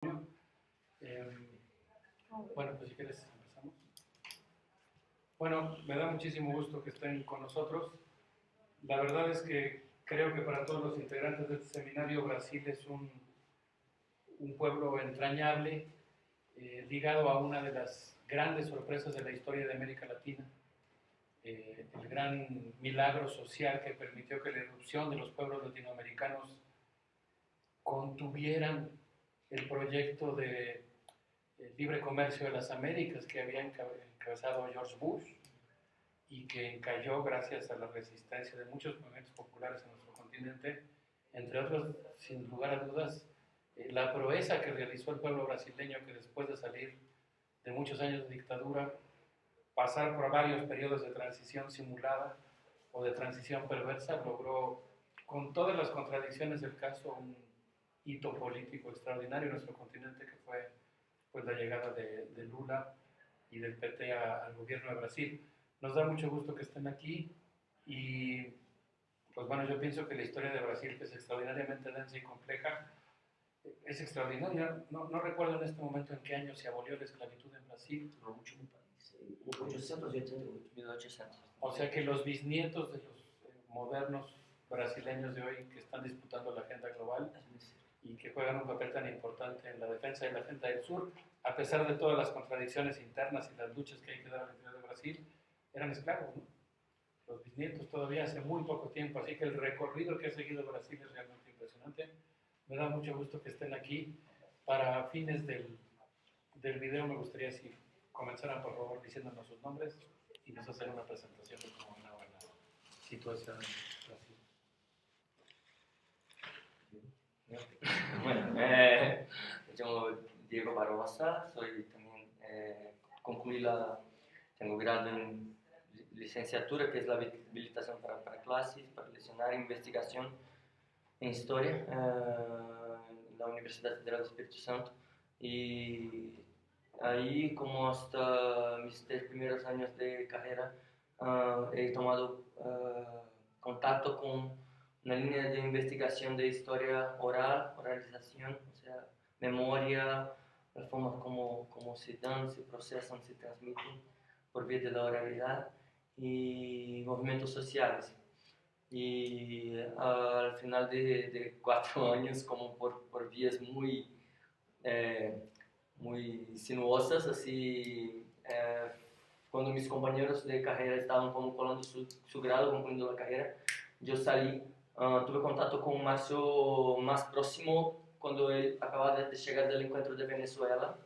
Bueno, pues si quieres empezamos. Bueno, me da muchísimo gusto que estén con nosotros. La verdad es que creo que para todos los integrantes de este seminario Brasil es un pueblo entrañable, ligado a una de las grandes sorpresas de la historia de América Latina, el gran milagro social que permitió que la irrupción de los pueblos latinoamericanos contuvieran el proyecto de libre comercio de las Américas que había encabezado George Bush y que encalló gracias a la resistencia de muchos movimientos populares en nuestro continente, entre otros, sin lugar a dudas, la proeza que realizó el pueblo brasileño, que después de salir de muchos años de dictadura, pasar por varios periodos de transición simulada o de transición perversa, logró, con todas las contradicciones del caso, un hito político extraordinario en nuestro continente, que fue pues, la llegada de Lula y del PT al gobierno de Brasil. Nos da mucho gusto que estén aquí y pues bueno, yo pienso que la historia de Brasil, que es extraordinariamente densa y compleja, es extraordinaria. No recuerdo en este momento en qué año se abolió la esclavitud en Brasil. No último país, 1888, 1800. O sea que los bisnietos de los modernos brasileños de hoy que están disputando la agenda global y que juegan un papel tan importante en la defensa de la agenda del sur, a pesar de todas las contradicciones internas y las luchas que hay que dar al interior de Brasil, eran esclavos, ¿no? Los bisnietos todavía hace muy poco tiempo, así que el recorrido que ha seguido Brasil es realmente impresionante. Me da mucho gusto que estén aquí. Para fines del video me gustaría si comenzaran por favor diciéndonos sus nombres y nos hacen una presentación de cómo van a la situación en Brasil. Bueno, me llamo Diego Barbosa, soy también, tengo grado en licenciatura, que es la habilitación para clases, para leccionar investigación en historia en la Universidad Federal de Espíritu Santo. Y ahí, como hasta mis 3 primeros años de carrera, he tomado contacto con una línea de investigación de historia oral, oralización, o sea, memoria, la forma como se dan, se procesan, se transmiten por vía de la oralidad y movimientos sociales. Y al final de 4 años, como por vías muy sinuosas, así, cuando mis compañeros de carrera estaban concluyendo su grado, concluyendo la carrera, yo salí, tuve contacto con Márcio más próximo cuando él acababa de llegar del encuentro de Venezuela,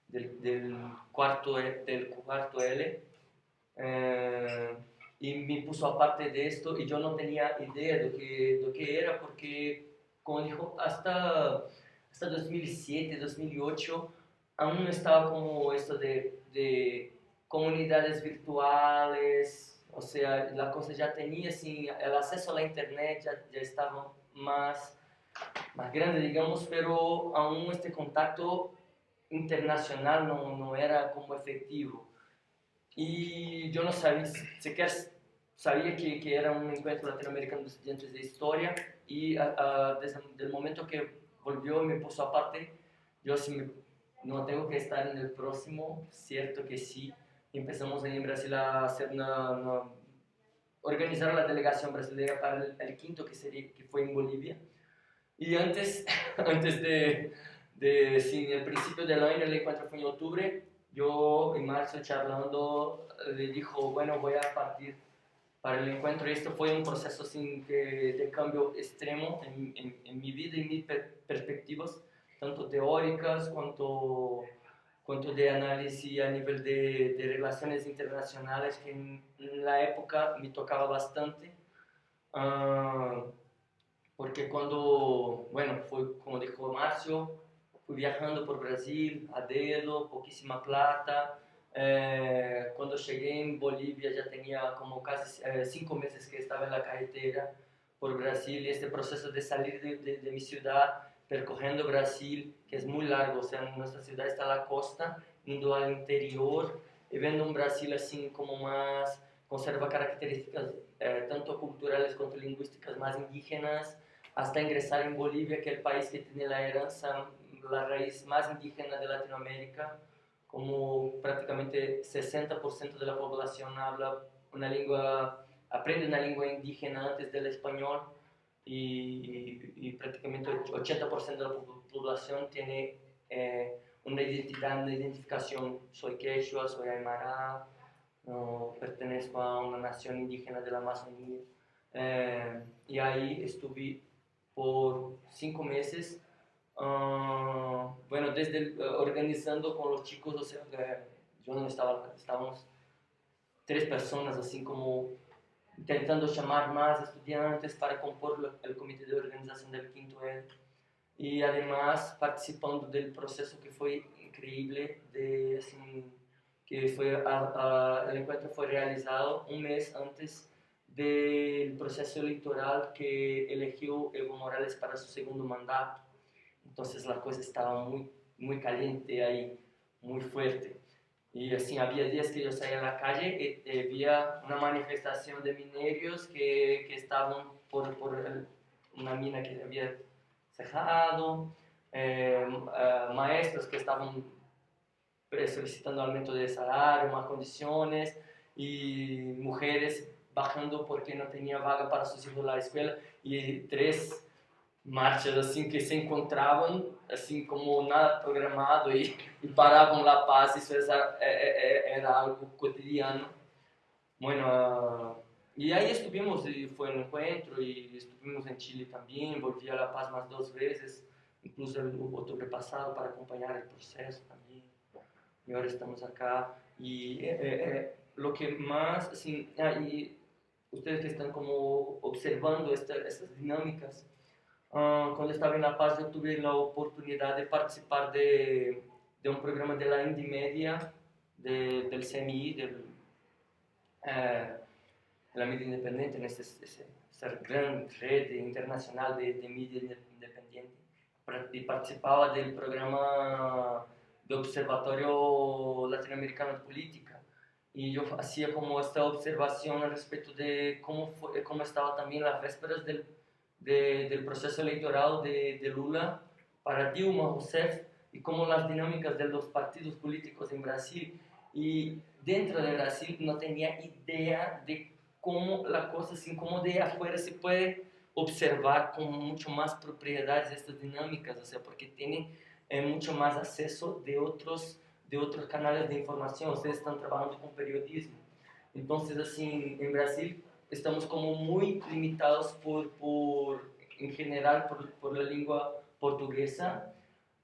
del cuarto L, y me puso aparte de esto y yo no tenía idea de qué era, porque, como dijo, hasta 2007, 2008, aún no estaba como esto de comunidades virtuales, o sea, la cosa ya tenía, assim, el acceso a la internet ya estaba más grande, digamos, pero aún este contacto internacional no era como efectivo. Y yo no sabía, sequer sabía que era un encuentro latinoamericano de estudiantes de historia, y desde el momento que volvió me puso aparte, yo así, no tengo que estar en el próximo, cierto que sí. Empezamos en Brasil a hacer organizar la delegación brasileña para el quinto que fue en Bolivia. Y antes sí, el principio del año, el encuentro fue en octubre, yo y Marcio charlando le dijo, bueno, voy a partir para el encuentro. Y esto fue un proceso de cambio extremo en mi vida y mis perspectivas, tanto teóricas cuanto de análisis a nivel de relaciones internacionales, que en la época me tocaba bastante. Porque cuando, bueno, fue como dijo Márcio, fui viajando por Brasil a dedo, poquísima plata. Cuando llegué en Bolivia ya tenía como casi 5 meses que estaba en la carretera por Brasil, y este proceso de salir de mi ciudad, percorriendo Brasil, que es muy largo, o sea, nuestra ciudad está a la costa, indo al interior y viendo un Brasil así como más, conserva características tanto culturales como lingüísticas más indígenas, hasta ingresar en Bolivia, que es el país que tiene la herencia la raíz más indígena de Latinoamérica, como prácticamente 60% de la población habla una lengua, aprende una lengua indígena antes del español y prácticamente 80% de la población tiene una identidad, una identificación. Soy quechua, soy aymara, pertenezco a una nación indígena de la Amazonía. Y ahí estuve por 5 meses, bueno, desde organizando con los chicos, o sea, yo no estaba, estábamos 3 personas, así como intentando llamar más estudiantes para compor el comité de organización del quinto L. Y además participando del proceso que fue increíble, de, así, que fue el encuentro fue realizado un mes antes del proceso electoral que eligió Evo Morales para su segundo mandato. Entonces la cosa estaba muy, muy caliente ahí, muy fuerte. Y así había días que yo salía a la calle y había una manifestación de mineros que estaban por una mina que había cerrado, maestros que estaban solicitando aumento de salario, más condiciones, y mujeres bajando porque no tenía vaga para sus hijos en la escuela, y 3 marchas assim que se encontraban assim como nada programado y paraban la paz. Eso era algo cotidiano. Bueno, y ahí estuvimos, y fue un encuentro, y estuvimos en Chile también, volví a La Paz más 2 veces, incluso el octubre pasado para acompañar el proceso también. Y ahora estamos acá. Y lo que más, assim, y ustedes que están como observando estas dinámicas, cuando estaba en La Paz yo tuve la oportunidad de participar de un programa de la Indymedia, del CMI, de la media independiente, en esta gran red internacional de media independiente. Y participaba del programa de Observatorio Latinoamericano de Política. Y yo hacía como esta observación al respecto de cómo estaba también las vésperas del proceso electoral de Lula para Dilma Rousseff, y cómo las dinámicas de los partidos políticos en Brasil y dentro de Brasil no tenía idea de cómo la cosa, así como de afuera se puede observar con mucho más propiedades estas dinámicas, o sea, porque tienen mucho más acceso de otros canales de información. Ustedes están trabajando con periodismo, entonces así en Brasil estamos como muy limitados en general por la lengua portuguesa,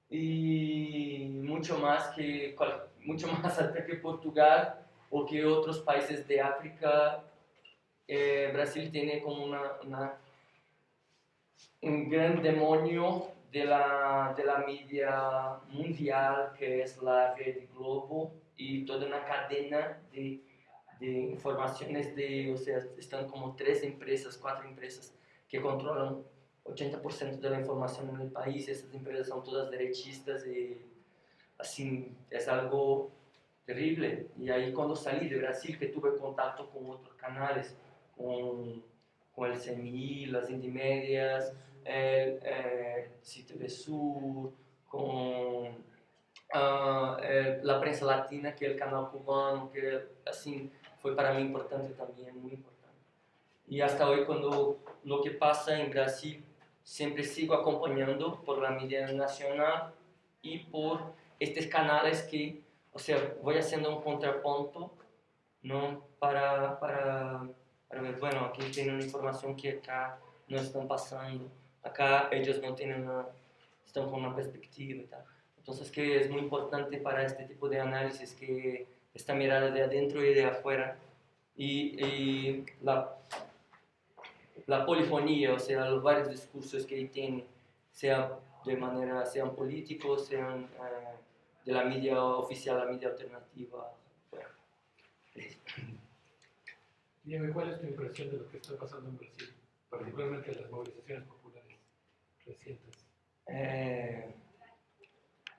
y mucho más hasta que Portugal o que otros países de África. Brasil tiene como un gran demonio de la media mundial, que es la Red Globo, y toda una cadena de informaciones, o sea, están como 3 empresas, 4 empresas que controlan 80% de la información en el país. Estas empresas son todas derechistas y así es algo terrible. Y ahí cuando salí de Brasil, que tuve contacto con otros canales, con el CMI, las Indimedias, CTV Sur, con la prensa latina, que es el canal cubano, que así fue para mí importante también, muy importante. Y hasta hoy, cuando lo que pasa en Brasil, siempre sigo acompañando por la media nacional y por estos canales que, o sea, voy haciendo un contrapunto, ¿no? Para ver, bueno, aquí tienen una información que acá no están pasando, acá ellos no tienen están con una perspectiva y tal. Entonces, que es muy importante para este tipo de análisis que esta mirada de adentro y de afuera, y la polifonía, o sea, los varios discursos que tiene, sean políticos, sean de la media oficial, la media alternativa. Bueno. Diego, ¿y cuál es tu impresión de lo que está pasando en Brasil, particularmente las movilizaciones populares recientes?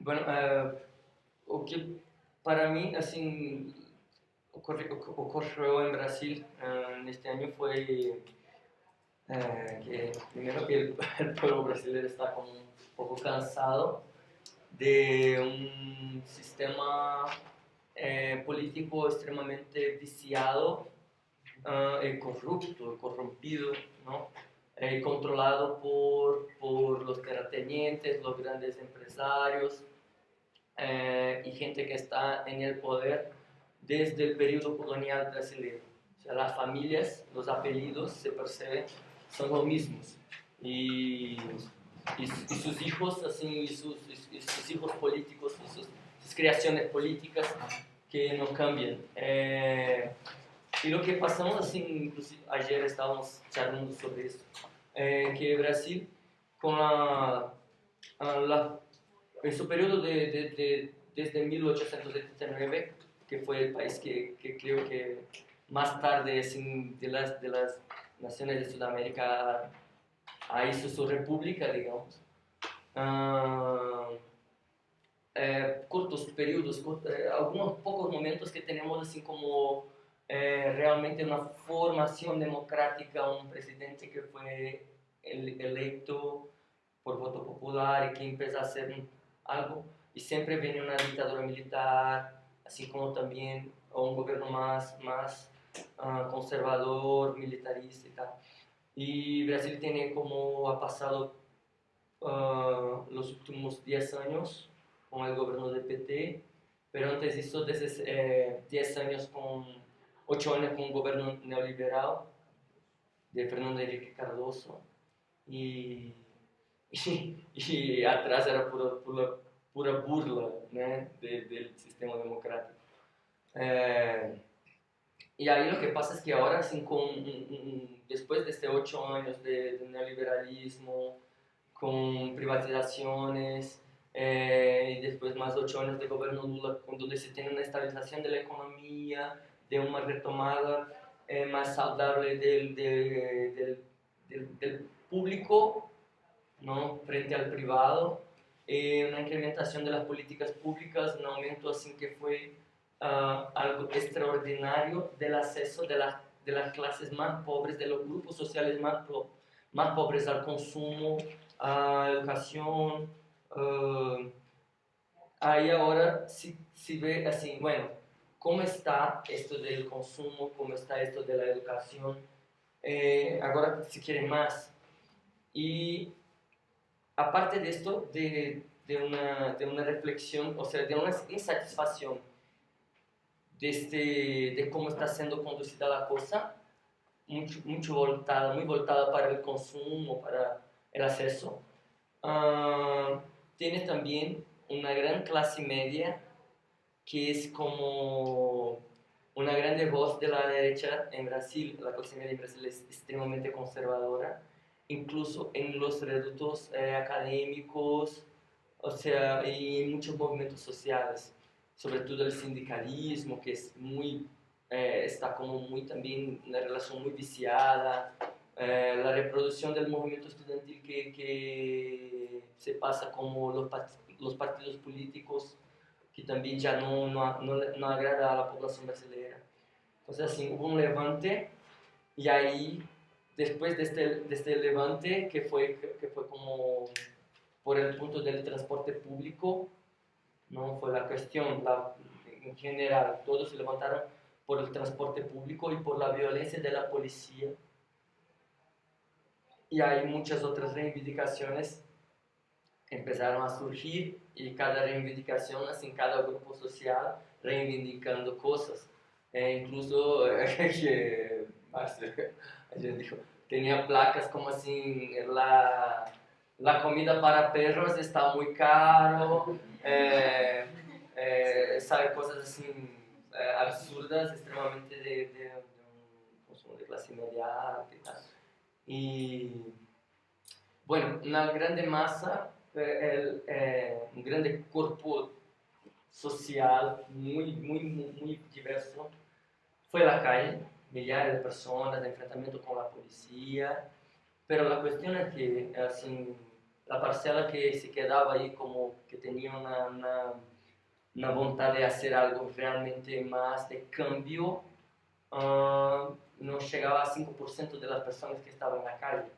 Bueno, o que para mí, assim, ocorreu en Brasil en este año fue que primero que el pueblo brasileño está como un poco cansado de un sistema político extremadamente viciado y corrupto, corrompido, ¿no? Controlado por los terratenientes, los grandes empresarios y gente que está en el poder desde el periodo colonial brasileño. O sea, las familias, los apellidos se perciben, son los mismos. Y sus hijos, así, y sus hijos políticos, sus creaciones políticas que no cambian. Y lo que pasamos, así, inclusive ayer estábamos charlando sobre eso, que Brasil, con ese periodo desde 1879, que fue el país que creo que más tarde, así, de las naciones de Sudamérica, hizo su república, digamos. Cortos periodos, algunos pocos momentos que tenemos así como realmente una formación democrática, un presidente que fue electo por voto popular y que empezó a hacer algo, y siempre viene una dictadura militar, así como también un gobierno más conservador, militarista y tal. Y Brasil tiene como ha pasado los últimos 10 años con el gobierno del PT, pero antes hizo 10 años 8 años con un gobierno neoliberal de Fernando Henrique Cardoso y atrás era pura burla, né, del sistema democrático. Y ahí lo que pasa es que ahora, así, después de estos 8 años de neoliberalismo, con privatizaciones, y después más 8 años de gobierno Lula, donde se tiene una estabilización de la economía, de una retomada más saludable del público, ¿no?, frente al privado, una incrementación de las políticas públicas, un aumento así que fue algo extraordinario del acceso de las clases más pobres, de los grupos sociales más pobres al consumo, a educación. Ahí ahora si ve así, bueno, cómo está esto del consumo, cómo está esto de la educación, ahora si quieren más. Y aparte de esto, de una reflexión, o sea, de una insatisfacción de cómo está siendo conducida la cosa, muy voltada para el consumo, para el acceso. Tiene también una gran clase media que es como una grande voz de la derecha en Brasil. La clase media en Brasil es extremadamente conservadora, incluso en los reductos académicos, o sea, y en muchos movimientos sociales, sobre todo el sindicalismo, que es está como muy también una relación muy viciada, la reproducción del movimiento estudiantil que se pasa como los partidos políticos, que también ya no agrada a la población brasileña. Entonces, así, hubo un levante, y ahí, después de este levante, que fue como por el punto del transporte público, no fue la cuestión, en general, todos se levantaron por el transporte público y por la violencia de la policía. Y hay muchas otras reivindicaciones que empezaron a surgir, y cada reivindicación, así, cada grupo social reivindicando cosas. Incluso que ayer dijo, tenía placas como así, la comida para perros está muy caro, sabe, cosas así absurdas, extremadamente de un consumo de clase media alta y tal. Y bueno, una grande masa, un grande cuerpo social muy diverso fue a la calle, millares de personas, de enfrentamiento con la policía, pero la cuestión es que así, la parcela que se quedaba ahí como que tenía una voluntad de hacer algo realmente más de cambio, no llegaba a 5% de las personas que estaban en la calle.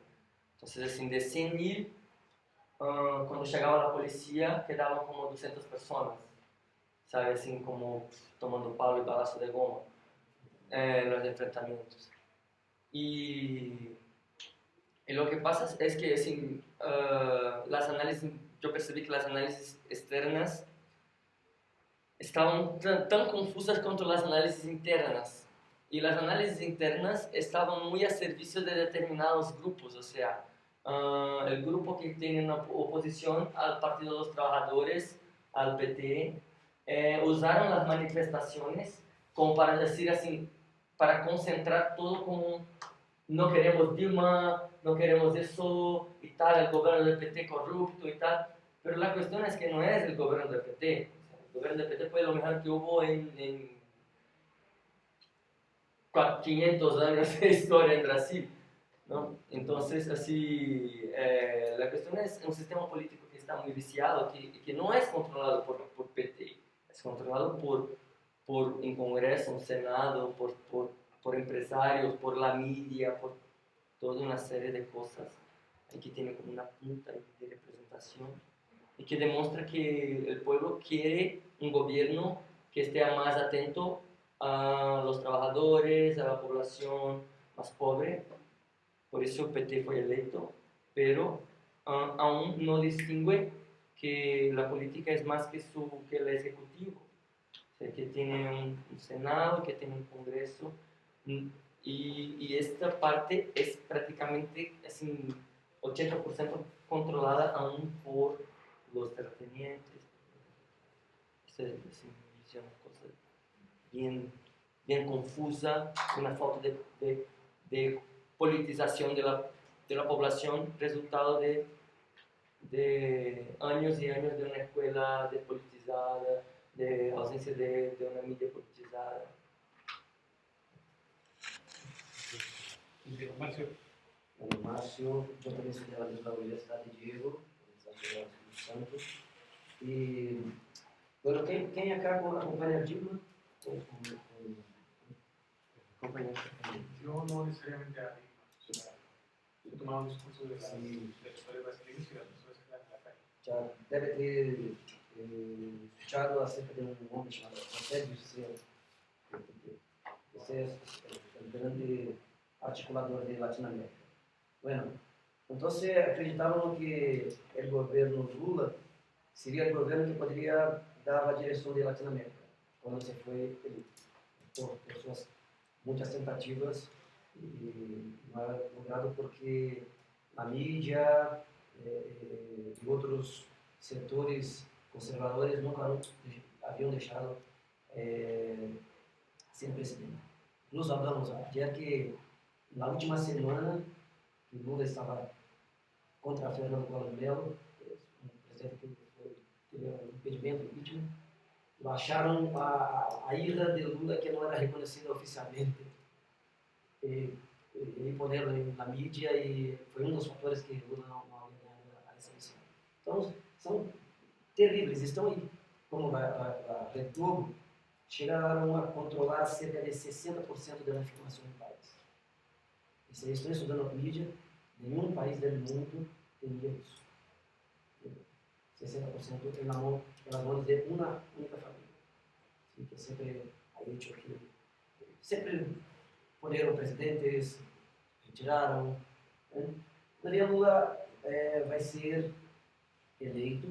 Entonces, así, de 100.000, cuando llegaba la policía quedaban como 200 personas, ¿sabes? Así como tomando palo y balazo de goma en los enfrentamientos. Y lo que pasa es que assim, las análisis, yo percibí que las análisis externas estaban tan confusas quanto las análisis internas. Y las análisis internas estaban muy a servicio de determinados grupos, o sea, el grupo que tiene una oposición al Partido de los Trabajadores, al PT, usaron las manifestaciones como para decir así, para concentrar todo como no queremos Dilma, no queremos eso y tal, el gobierno del PT corrupto y tal. Pero la cuestión es que no es el gobierno del PT. El gobierno del PT fue lo mejor que hubo en 500 años de historia en Brasil, ¿no? Entonces, así, la cuestión es un sistema político que está muy viciado, que no es controlado por PT, es controlado por un Congreso, un Senado, por empresarios, por la media, por toda una serie de cosas que tiene como una punta de representación y que demuestra que el pueblo quiere un gobierno que esté más atento a los trabajadores, a la población más pobre. Por eso el PT fue electo, pero aún no distingue que la política es más que el ejecutivo, o sea, que tiene un Senado, que tiene un Congreso, y esta parte es prácticamente así, 80% controlada aún por los terratenientes. Esa es una cosa bien, bien confusa, una falta de politización de la población, resultado de años y años de una escuela despolitizada, de ausencia de una media politizada. Márcio. Bueno, Márcio, yo también soy de la Universidad de Diego, Universidad de Espíritu Santo. Y, bueno, ¿quién acá acompaña a Dilma? Yo no necesariamente a Dilma. Yo tomaba un discurso de la Sí. de los padres brasileños y las personas que están en la calle. Ya debe ter escuchado acerca de un hombre llamado José Dirceu. Ese es el grande articulador de Latinoamérica. Bueno, entonces acreditaban que el gobierno Lula sería el gobierno que podría dar la dirección de Latinoamérica, cuando se fue por suas muitas tentativas e não era logrado porque a mídia e outros setores conservadores nunca haviam deixado ser presidente. Nos hablamos ayer que na última semana que Lula estava contra Fernando Collor de Mello, um presidente que teve um impedimento, impeachment, baixaram a ira de Lula que não era reconhecida oficialmente e poneram na mídia e foi um dos fatores que Lula não havia ganhado a eleição. Então, são terríveis, estão aí. Como a Rede Globo, chegaram a controlar cerca de 60% da informação do país. E se estão estudando a mídia, nenhum país do mundo teria isso. 60% pelas mãos de uma única família. Sim, que sempre ha hecho que sempre poneram presidentes, retiraram. Daí Lula vai ser eleito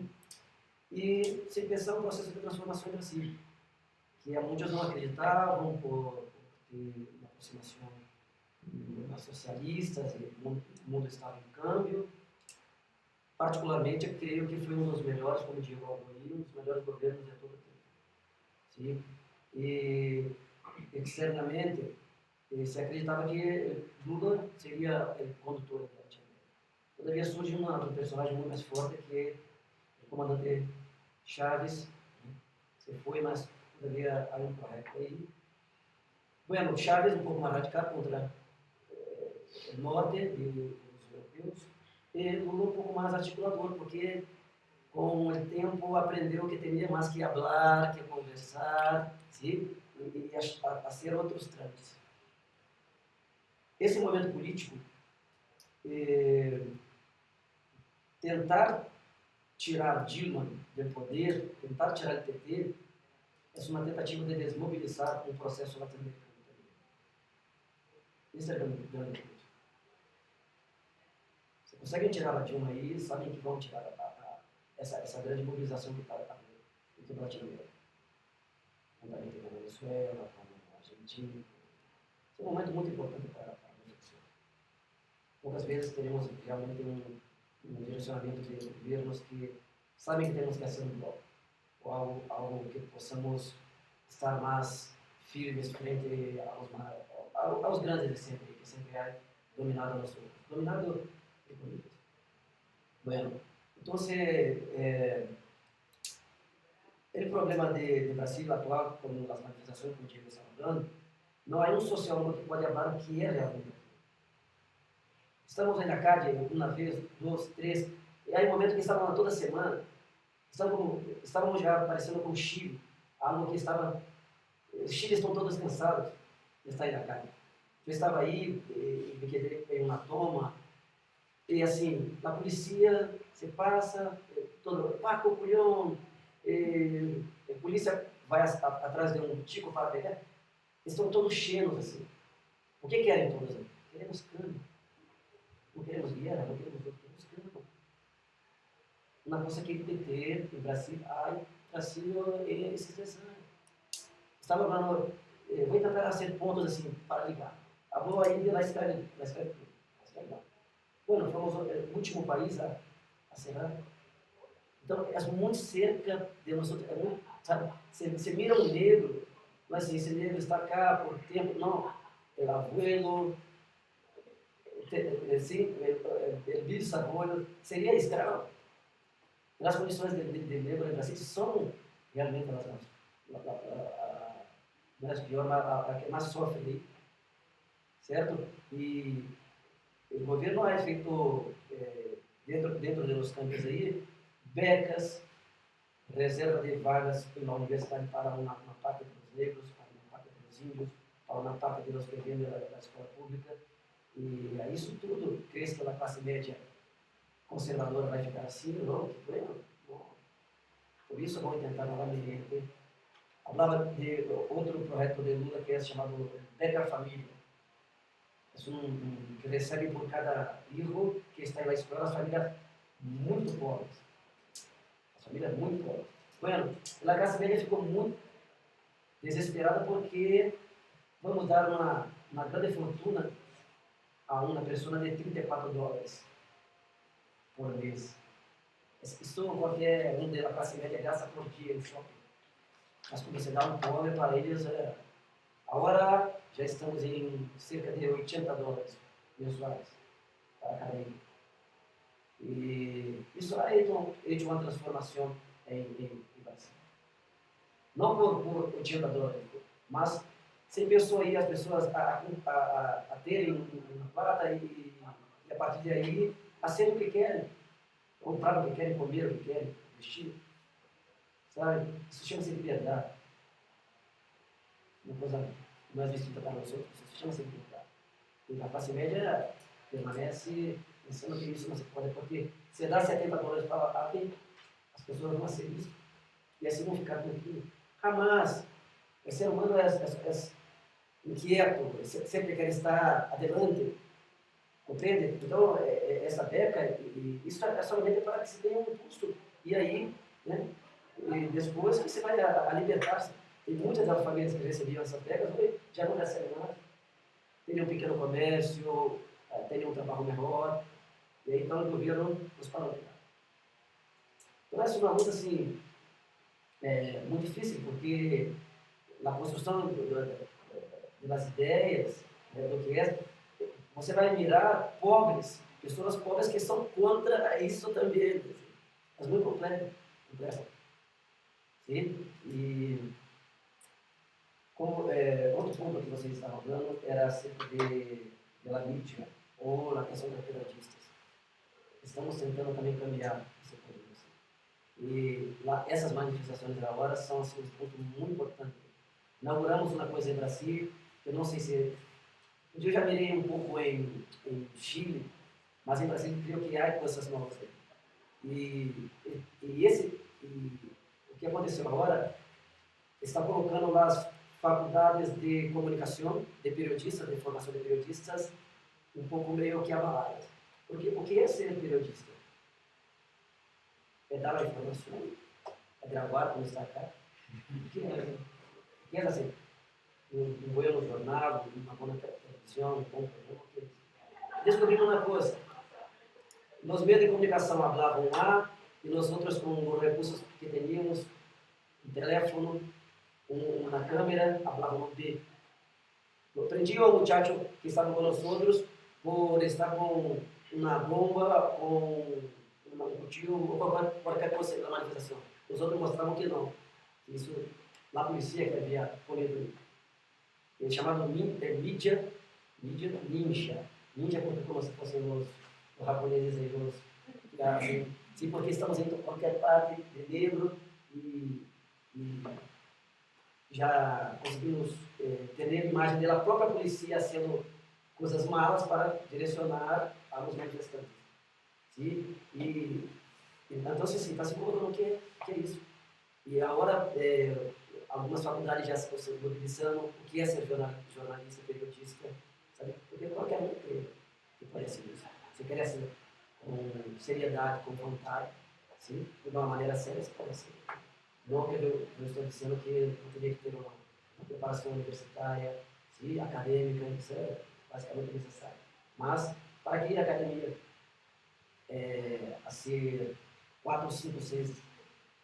e se pensar no processo de transformação em Brasil, que muitos não acreditavam por ter uma aproximação a socialistas, e o mundo estava em câmbio. Particularmente, eu creio que foi um dos melhores, como digo ao aí, um dos melhores governos de todo o tempo. Sim? E, externamente, se acreditava que Lula seria o condutor da Latinoamérica. Todavia surge um personagem muito mais forte, que é o comandante Chávez. Se foi, mas todavia há um projeto aí. Bueno, Chávez um pouco mais radical contra o norte e os europeus. E Lula um pouco mais articulador, porque com o tempo aprendeu que tinha mais que falar, que conversar, sim? E a ser outros trâmites. Esse momento político, tentar tirar Dilma do poder, tentar tirar o PT, é uma tentativa de desmobilizar um processo latino-americano também. Isso é grande coisa. Se conseguem tirar a Dilma aí, sabem que vão tirar essa grande mobilização que está havendo em toda a Latinoamérica. Também tem na Venezuela, na Argentina. Esse é um momento muito importante para a reflexão. Poucas vezes teremos realmente um direcionamento de governos que sabem que temos que fazer um bloco, ou algo que possamos estar mais firmes frente aos grandes de sempre, que sempre é dominado a nosso dominado por políticos. Bueno, então, o problema de Brasil atual, como as manifestações que o Diego estava falando, não há um sociólogo que pode falar o que é realmente. Estamos aí na calle uma vez, duas, três, e há um momento que estávamos toda semana, estávamos já aparecendo com o Chile, algo que estava... Os chiles estão todos cansados de estar aí na calle. Eu estava aí, me quedei em uma toma, e assim, a polícia se passa, todo, Paco, culhão, a polícia vai atrás de um tico para pegar, estão todos cheios assim. O que querem todos aí? Queremos câmbio. Não queremos guerra, não queremos câmbio. Uma coisa que o PT, em Brasil, trazido esses 10 anos. Estava falando, vou tentar fazer pontos assim, para ligar. A boa Índia, lá escreve tudo. Bueno, fomos o último país a cerrar. Então, é muito cerca de nós, sabe? Você mira um negro, mas assim, esse negro está cá por tempo, não, o abuelo, o bisavô, seria escravo. As condições de negro no Brasil são realmente as piores, a que mais sofre aí, certo? E o governo ha feito, dentro dos campos aí, becas, reserva de vagas na universidade para uma parte dos negros, para uma parte dos índios, para uma parte dos que vêm da escola pública. E isso tudo, crees que a classe média conservadora vai ficar assim? Não, que bueno, não. Por isso vou tentar novamente. Falava de outro projeto de Lula que é chamado Beca Família. É que recebe por cada filho que está na escola as famílias muito pobres. As famílias muito pobres. Bueno, a classe média ficou muito desesperada porque vamos dar uma grande fortuna a uma pessoa de $34 por mês. Isso qualquer um da classe média gasta por dia em shopping. Mas quando você dá um pobre para eles, agora já estamos em cerca de $80 mensuais para cada um. E isso é hecho uma transformação em Brasil. Não por $80, mas você pensou aí as pessoas a terem uma plata e a partir daí a ser o que querem, comprar o que querem, comer o que querem, vestir. Sabe? Isso chama-se liberdade. Uma coisa mais distinta para nós outros, isso chama-se liberdade. E a classe média permanece pensando que isso não se pode, porque você dá $70 para alguém, as pessoas vão ser isso, e assim vão ficar tranquilos. Jamais. O ser humano é inquieto, sempre quer estar adelante, compreende? Então, essa beca, isso é somente para que se tenha um custo. E aí, né, e depois que você vai a libertar-se. Tem muitas das famílias que recebiam essas becas, hoje já não recebem mais. Tem um pequeno comércio, tem um trabalho melhor, e aí, então o governo nos parou. Então, essa é uma luta assim, muito difícil, porque na construção das ideias, do que é, você vai mirar pobres, pessoas pobres que são contra isso também. É muito complexo. Sim? E como, outro ponto que vocês estavam falando era acerca da mídia ou a questão das pedagogistas. Estamos tentando também caminhar esse problema. E essas manifestações agora são assim, um ponto muito importante. Inauguramos uma coisa em Brasil, eu não sei se... Eu já mirei um pouco em Chile, mas em Brasil creio que há coisas novas aí. O que aconteceu agora está colocando as faculdades de comunicação, de periodistas, de formação de periodistas, um pouco meio que abaladas. Porque o que é ser periodista? É dar a informação, é gravar quando está cá. O que é assim? Um bom jornal, uma boa televisão, um bom programa. Descobrimos uma coisa. Nos meios de comunicação falavam A, e nós outros, com os recursos que tínhamos, um telefone, uma câmera, falávamos B. Outro dia, o muchacho que estava com nós outros, por estar com uma bomba, com um cuchillo, ou qualquer coisa na manifestação. Os outros mostravam que não. Isso, na polícia que havia polido, ele chamado mídia ninja. Ninja como se fossem os japoneses aí, assim, sim, porque estamos em qualquer parte de negro e já conseguimos ter a imagem da própria polícia sendo coisas malas para direcionar aos manifestantes. Sim? E então, sim, está se colocando que é isso. E agora, algumas faculdades já se mobilizando o que é ser jornalista, periodista, sabe? Porque qualquer um que parece isso. Você quer ser com seriedade, com vontade, sim? De uma maneira séria, você pode ser. Não que eu estou dizendo que não teria que ter uma preparação universitária, sim, acadêmica, isso é basicamente necessário. Mas, para que ir à academia, a ser 4, 5, 6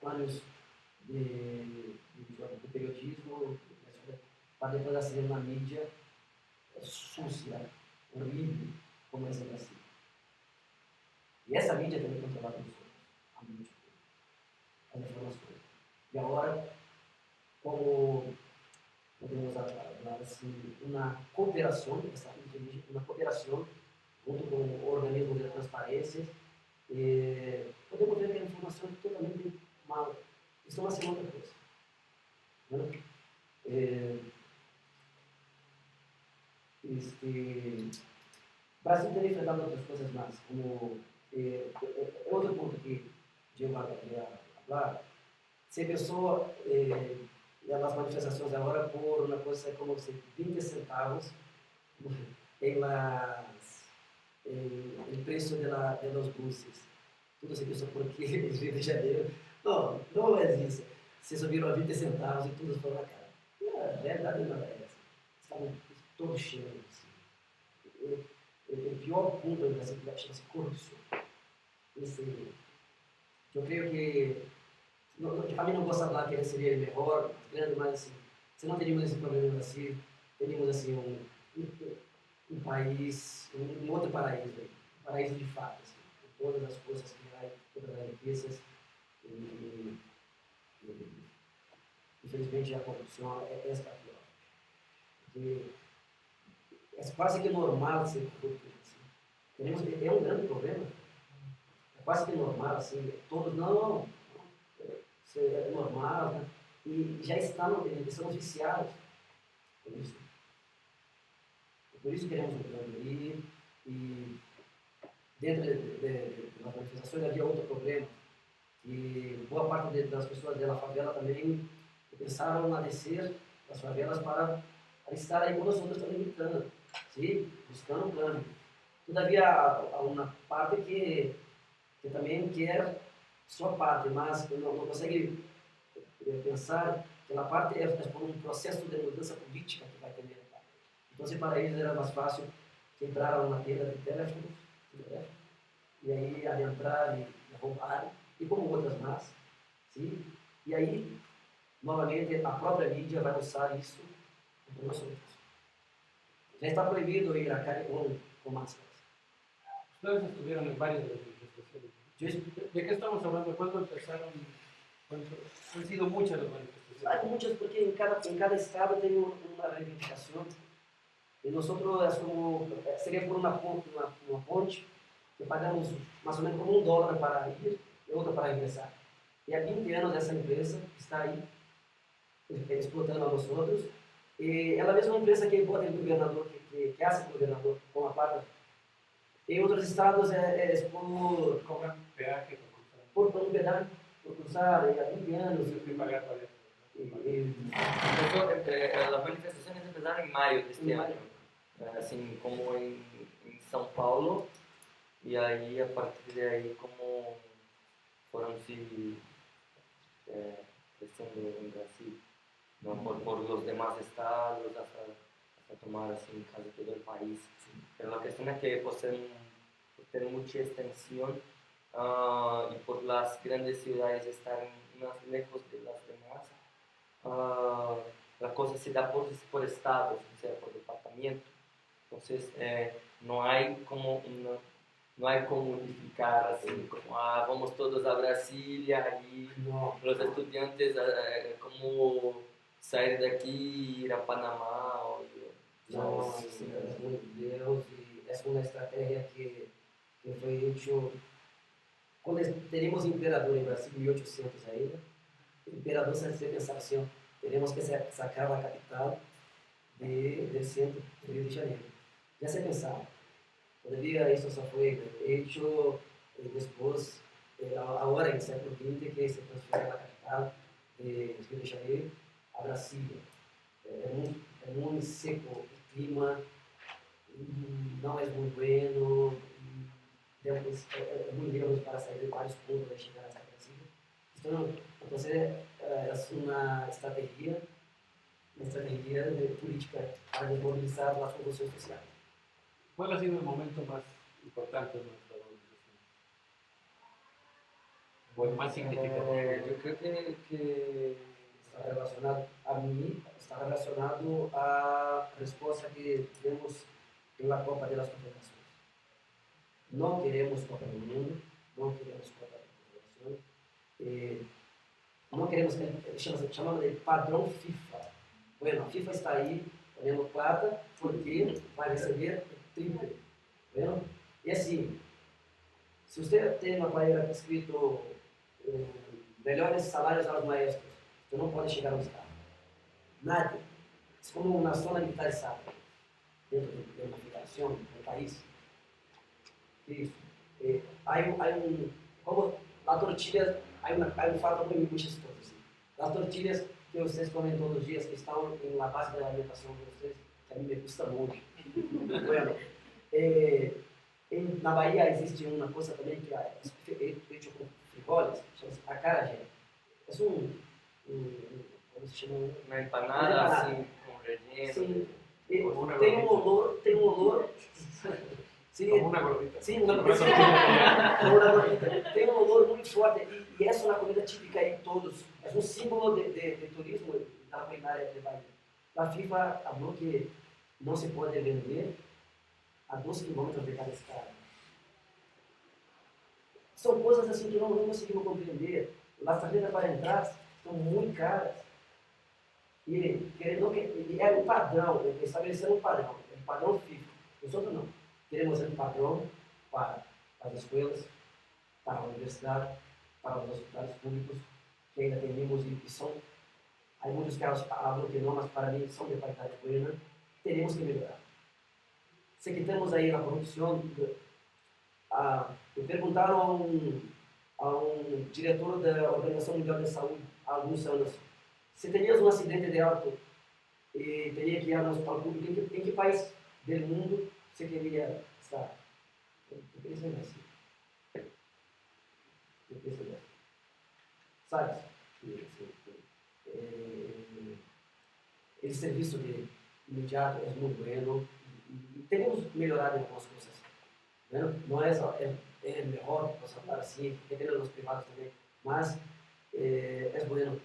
anos de periodismo, para depois acender na mídia sucia, horrível, como essa Brasil. E essa mídia também é controlada pelos outros, há muito tempo, as informações. E agora, como podemos falar assim, uma cooperação, junto com o organismo de transparência, podemos ver que a informação é totalmente mal. Isso é uma segunda coisa. Né? O Brasil tem enfrentado outras coisas mais, como outro ponto que Diego vai falar, se pensou nas manifestações agora por uma coisa como 20 centavos em preço de los buses. Tudo se pensou porque eles Rio de Janeiro. Não é isso. Se subiram a 20 centavos e tudo foi na cara. A realidade não é essa. Estavam todos cheios. Assim. O pior ponto do Brasil chama-se corrupção. Eu creio que a mim não gosta de falar que ele seria melhor, grande, mas assim, se não teríamos esse problema no Brasil, teríamos assim um país, um outro paraíso, um paraíso de fato, assim, com todas as coisas que há, todas as riquezas, e infelizmente a corrupção é pior. Porque é quase que normal ser corrupto. Assim. É um grande problema. É quase que normal, assim, todos, não, isso é normal, né? E já estão viciados por isso. Por isso queremos um plano. E dentro das manifestações havia outro problema. E boa parte das pessoas da favela também começaram a descer das favelas para estar aí com nós outros também lutando, sim, buscando um plano. Todavia, há uma parte que também quer sua parte, mas não consegue pensar que a parte é por um processo de mudança política que vai ter. Então, para eles era mais fácil que entraram na tela de telefone, e aí adentrar e roubar, e como outras mais. Sim? E aí, novamente, a própria mídia vai usar isso contra nós outros. Já está proibido ir a calle com máscaras. Ustedes estuvieron en varias de las manifestaciones. ¿De qué estamos hablando? ¿Cuándo empezaron? Han sido muchas las manifestaciones. Hay muchas porque en cada estado tem uma reivindicação. E nós seria por uma ponte que pagamos mais ou menos como $1 para ir e outra para ingressar. E há 20 anos essa empresa está aí explotando a nós outros. E ela mesma empresa que bota o governador, que hace o governador com a plata. Em outros estados é por... Cobran peaje por cruzar. por liberdade, por cruzar há 20 anos. Tienes que pagar para eso. Las manifestaciones empezaron en mayo de este año, así como en São Paulo, y ahí a partir de ahí como fueron sí, creciendo en Brasil, ¿no? por los demás estados hasta tomar así casi todo el país. Pero la cuestión es que por tener mucha extensión y por las grandes ciudades estar más lejos de las demás, la cosa se da por estados, o sea, por departamento. Entonces, no hay como no hay como unificar así, como vamos todos a Brasilia y No. los estudiantes como salir de aquí y ir a Panamá. No, ¿sabes? Sí, es muy lejos y es una estrategia que fue hecho cuando teníamos imperador en Brasil, 1800 ainda. El imperador se pensaba assim, tenemos que sacar la capital del centro de Rio de Janeiro. Ya se pensaba. Todavía eso se fue hecho después, ahora en el século XX, que se transfiere la capital de Rio de Janeiro a Brasilia. Es muy seco el clima, no es muy bueno, es muy lejos para salir de varios puntos de llegar hasta Brasilia. Entonces es una estrategia de política para desmovilizar las funciones sociales. ¿Cuál ha sido el momento más importante de nuestra organización? ¿O el más significativo? Yo creo que Está relacionado a mí, está relacionado a respuesta que demos en la Copa de las Confederaciones. No queremos Copa del Mundo, no queremos Copa de las Confederaciones, no queremos, chamamos de padrão FIFA. Bueno, a FIFA está aí, poniendo plata, porque vai receber triple. Bueno, e assim, se você tem uma playera escrito melhores salários aos maestros, você não pode chegar ao estado. Nada. É como uma zona militarizada dentro de uma federação, de um país. Isso. Como a tortilha, há um fato muito chistoso. Assim. As tortilhas que vocês comem todos os dias, que estão na base da alimentação de vocês, que a mim me custa muito. Bueno, na Bahia existe uma coisa também que é feito com frijoles, chama-se acarajé. É como se chama? una empanada así con relleno. Sim. Como una Tem um odor. Sim, Como una gordita. sim, uma gordita. Tem um odor muito forte e essa é uma comida típica aí de todos. É um símbolo de turismo da culinária de Bahia. A FIFA falou que não se pode vender a 12 quilômetros de cada estado. São coisas assim que não conseguimos compreender. As tarjetas para entrar são muito caras. E é um padrão, estabelecendo um padrão FIFA. Nós outros não. Queremos um padrão para as escolas, para a universidade, para os hospitais públicos, que ainda temos e são, há muitos casos falam que não, mas para mim são de qualidade buena. Teremos que melhorar. Se quitamos aí a corrupção, me perguntaram a um diretor da Organização Mundial de Saúde há alguns anos, se teníamos um acidente de auto e teria que ir ao hospital público, em que país do mundo você queria estar? Eu pensei assim. Sabe? Esse serviço de imediato é muito bueno e temos melhorado em algumas coisas. Não é só, é melhor, posso falar assim, porque temos os privados também, mas é bueno.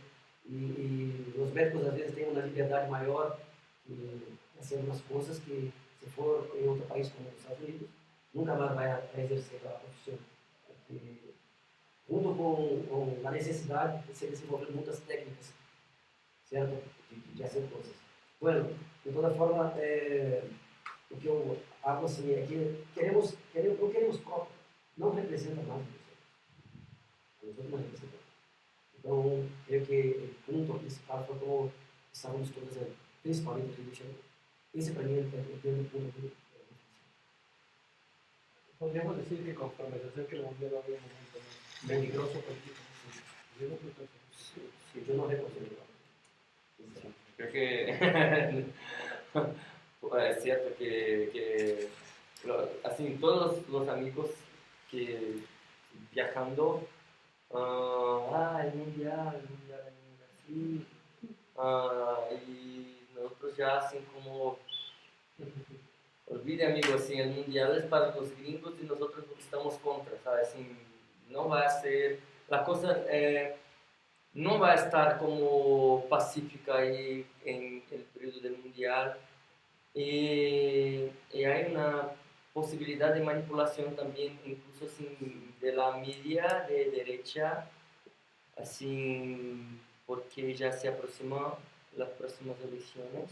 E os médicos às vezes têm uma liberdade maior de fazer umas coisas que, se for em outro país como os Estados Unidos, nunca mais vai exercer a profissão. Porque, junto com a necessidade de se desenvolver muitas técnicas, certo? De fazer coisas. Bueno, de toda forma, o que eu falo assim é que não queremos Copa, não representa mais nós não representamos. Então, creio que o ponto principal foi como estávamos todos, principalmente no Rio de Janeiro. Esse para mim é o grande ponto. Podríamos decir que conforme se acerca el mundial va a haber un momento más Peligroso político. Yo no creo que Sí, yo no reconsidero. Sí, creo que es cierto que así todos los amigos que viajando, el mundial en Brasil, y nosotros ya hacen como, olvide amigos, si el mundial es para los gringos y nosotros estamos contra, ¿sabes? Así, no va a ser, la cosa no va a estar como pacífica ahí en el periodo del mundial. Y hay una posibilidad de manipulación también, incluso sin, de la media de derecha, así porque ya se aproximan las próximas elecciones,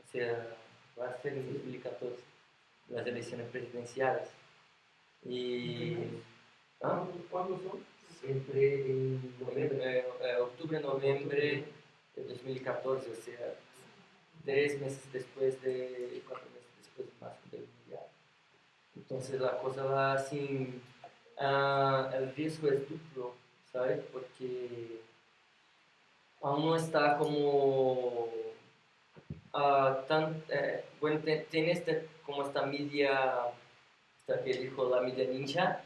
o sea, va a ser en 2014 las elecciones presidenciales. Y ¿Cuándo son? Siempre en noviembre. octubre, noviembre de 2014, o sea, 3 meses después de, 4 meses después más del mundial. Entonces la cosa va así, el riesgo es duplo, ¿sabes? Porque aún no está como bueno, tiene como esta media, esta que dijo la media ninja,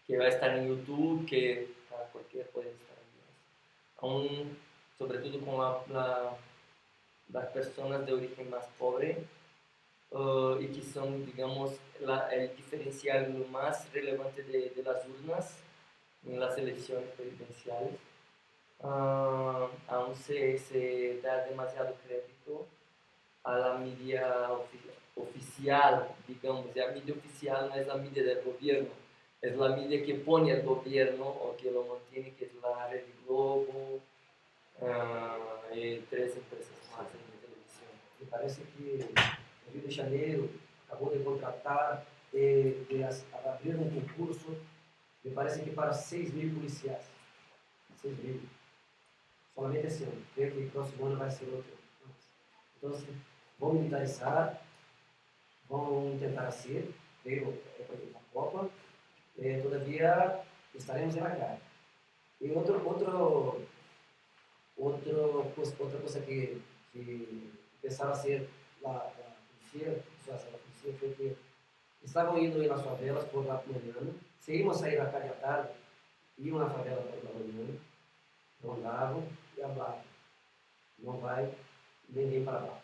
que va a estar en YouTube, que cualquiera puede estar ahí. Aún, sobre todo con las personas de origen más pobre, y que son, digamos, el diferencial más relevante de las urnas en las elecciones presidenciales. Aún se da demasiado crédito a la media oficial, digamos, y la media oficial no es la media del gobierno, es la media que pone el gobierno o que lo mantiene, que es la Red Globo, y 3 empresas más en televisión. Me parece que o Rio de Janeiro acabou de contratar, abrir um concurso, me parece que para 6.000 policiais. 6.000. Solamente esse ano. Creio que o próximo ano vai ser outro. Então, vão militarizar, vão tentar ser, creio, a Copa, todavia estaremos na cara. E outra coisa que pensava ser a polícia foi que estavam indo nas favelas por lá por manhã, se iam sair à tarde, iam na favela por lá manhã, não andavam e hablavam. Não vai ninguém para lá.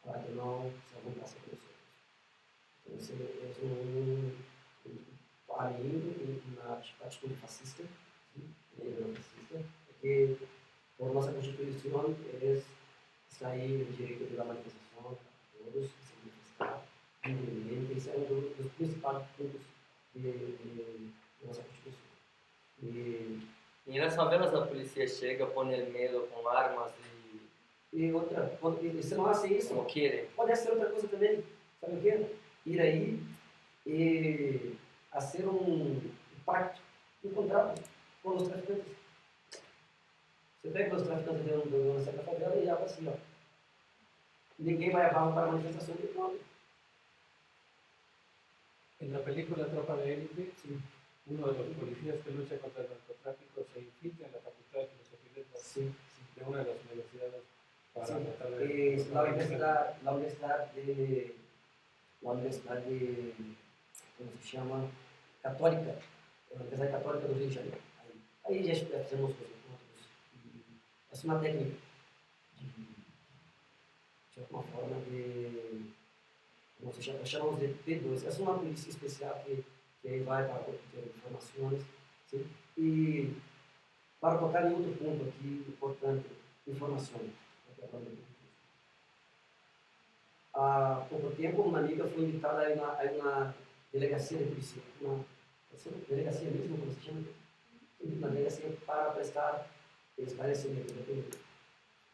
Para que não se arrancasse com os outros. Então, para mim, na atitude fascista, fascista, porque por nossa Constituição, eles extrair o direito de manifestação a todos, se manifestar livremente, esse é um dos principais pontos de nossa Constituição. E nas favelas a polícia chega, põe medo com armas e se não hace isso, como querem. pode ser outra coisa também, sabe o quê? Ir aí e fazer um pacto, um contrato com os traficantes. Você pega os traficantes de uma certa favela e abre assim, ó. Ninguém vai a para a manifestação de nada. En la película Tropa de Élite, uno de los policías que lucha contra el narcotráfico se infiltra en la Facultad de Filosofía y Letras de una de las universidades para tratar de... Es la universidad de, ¿cómo se llama? Católica, la Universidad Católica do Rio de Janeiro. Aí já fizemos os encontros. Essa é uma técnica de alguma forma de, como se chama, chamamos de P2. Essa é uma polícia especial que aí vai para obter informações. Sim? E para tocar em outro ponto aqui importante, informações. Há pouco tempo, uma amiga foi invitada a uma delegacia de polícia, uma delegacia mesmo, como se chama? Uma delegacia para prestar esclarecimento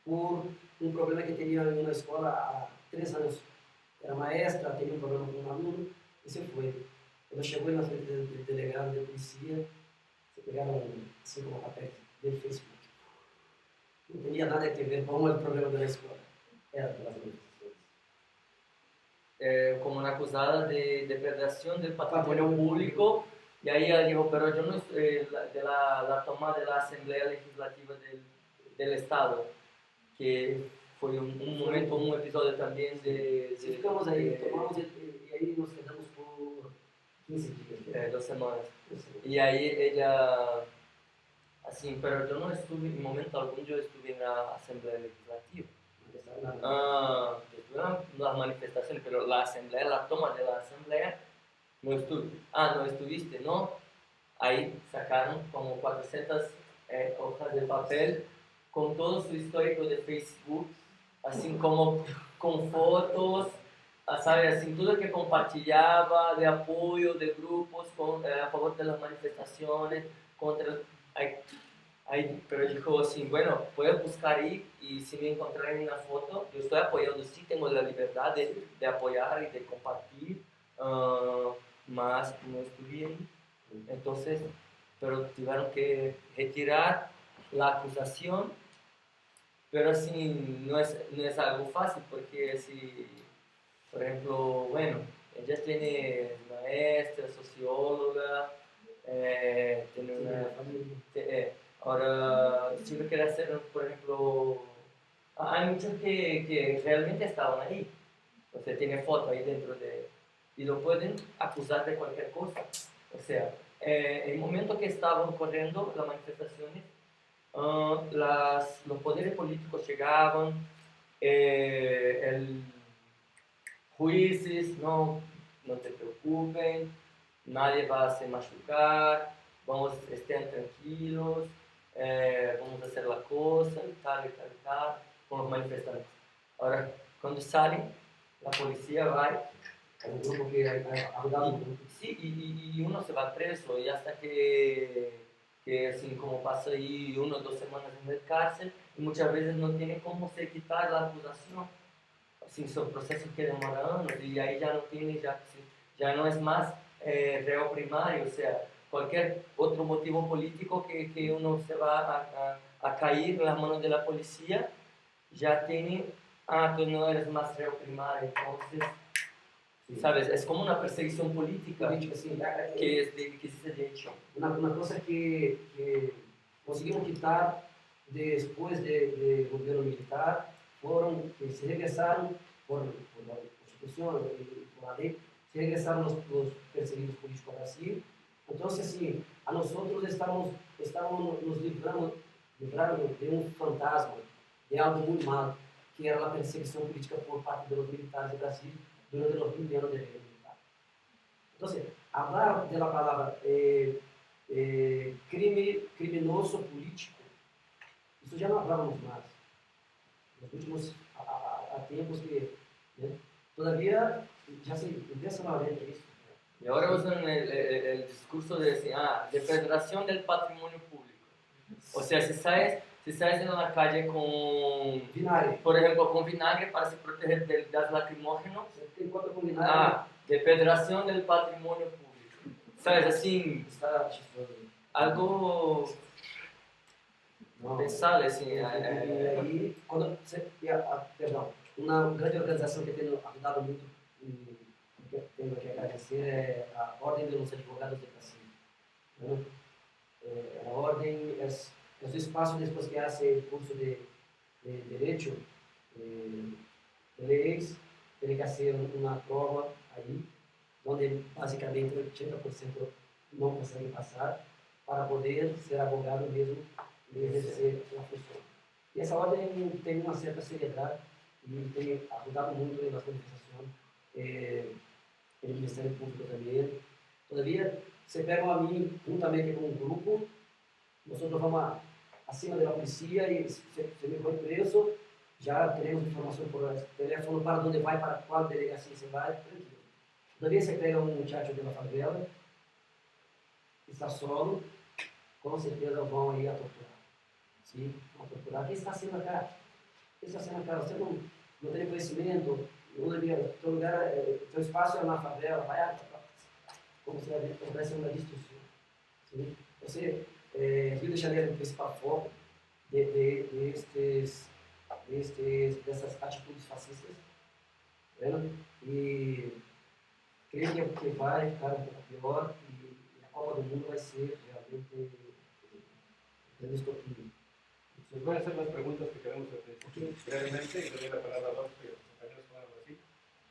por um problema que tinha em uma escola há 3 anos. Era maestra, tinha um problema com um aluno e se foi. Quando chegou na frente do delegado de polícia, se pegaram 5 papéis dele Facebook. Não tinha nada a ver com o problema da escola. Era pelas manifestações. como una acusada de depredación del patrimonio público. Y ahí ella dijo, pero yo no estoy de la toma de la Asamblea Legislativa del Estado, que fue un momento, un episodio también de... Sí, ficamos ahí, tomamos y ahí nos quedamos por 15 días. 2 semanas. Entonces, Y ahí ella, así, pero yo no estuve, en momento alguno yo estuve en la Asamblea Legislativa. Yo estuve en las manifestaciones, pero la Asamblea, la toma de la Asamblea, no estuve. No estuviste, ¿no? Ahí sacaron como 400 hojas de papel con todo su histórico de Facebook, así como con fotos, ¿sabes? Así, todo que compartillaba de apoyo de grupos a favor de las manifestaciones, contra... Ahí, pero dijo así, bueno, puedo buscar ahí y si me encontrarán una foto, yo estoy apoyando, sí tengo la libertad de apoyar y de compartir, más no estuve ahí. Entonces, pero tuvieron que retirar la acusación, pero así no es algo fácil, porque si, por ejemplo, bueno, ella tiene maestra, socióloga, tiene una... ahora, si lo quiere hacer, por ejemplo, hay muchos que realmente estaban ahí, o sea, tiene foto ahí dentro y lo pueden acusar de cualquier cosa. O sea, en el momento que estaban corriendo las manifestaciones, los poderes políticos llegaban, el jueces, no te preocupen, nadie va a se machucar, estén tranquilos, vamos a hacer la cosa, y tal, y tal, y tal, con los manifestantes. Ahora, cuando salen, la policía va hay un grupo que ha ayudado. sí, y uno se va preso, y hasta que así como pasa ahí 1 o 2 semanas en la cárcel, y muchas veces no tiene cómo se quitar la acusación. Así son procesos que demoran años, y ahí ya no tiene, ya no es más reo primario, o sea, cualquier otro motivo político que uno se va a caer en las manos de la policía, ya tiene, tú no eres más reo primario, entonces... ¿Sabes? Es como una perseguición política Sí, que existe de hecho. una cosa que conseguimos quitar después del gobierno militar fueron que se regresaron por la Constitución y por la ley, se regresaron los perseguidos políticos a Brasil. Entonces, sí, a nosotros estábamos nos librando de un fantasma, de algo muy malo, que era la perseguición política por parte de los militares de Brasil durante los 20 años de régimen militar. Entonces, hablar de la palabra criminoso político, eso ya no hablábamos más. Los últimos tiempos que todavía ya se empieza a hablar de eso. Y ahora usan el discurso de decir, depredación del patrimonio público. O sea, si sales en la calle con Vinagre. por ejemplo, con vinagre para se proteger del gas lacrimógeno, Você encontra com vinagre. depredación del patrimonio público. ¿Sabes? Así, Está chistoso. algo pensado, assim. E aí, quando perdão, uma grande organização que tem ajudado muito, que tenho que agradecer, é a Ordem de los Advogados de Brasil. A ordem é o espaço depois que hace o curso de Direito, de Leis, tem que fazer uma prova aí, onde basicamente 80% não conseguem passar, para poder ser advogado mesmo e exercer a função. E essa ordem tem uma certa seriedade e tem ajudado muito na manifestação, no Ministério Público também. Todavia, se pegam a mim juntamente com um grupo, nós vamos acima da polícia e se me foi preso, já teremos informação por telefone para onde vai, para qual delegacia você vai, tranquilo. Todavia, você pega um muchacho de uma favela, está solo, com certeza vão aí a torturar. Sim, vão torturar. Quem está sendo acá? Quem está sendo acá? Você não tem conhecimento, teu lugar, teu espaço é uma favela, vai como você acontece uma distorção. Sim? Você, Rio de Janeiro é o principal foco dessas atitudes fascistas. Bueno, e creio que vai ficar um pouco pior e a Copa do Mundo vai ser realmente um grande estopim. Les voy a hacer las preguntas que queremos hacer brevemente y le doy la palabra a dos que los compañeros van a decir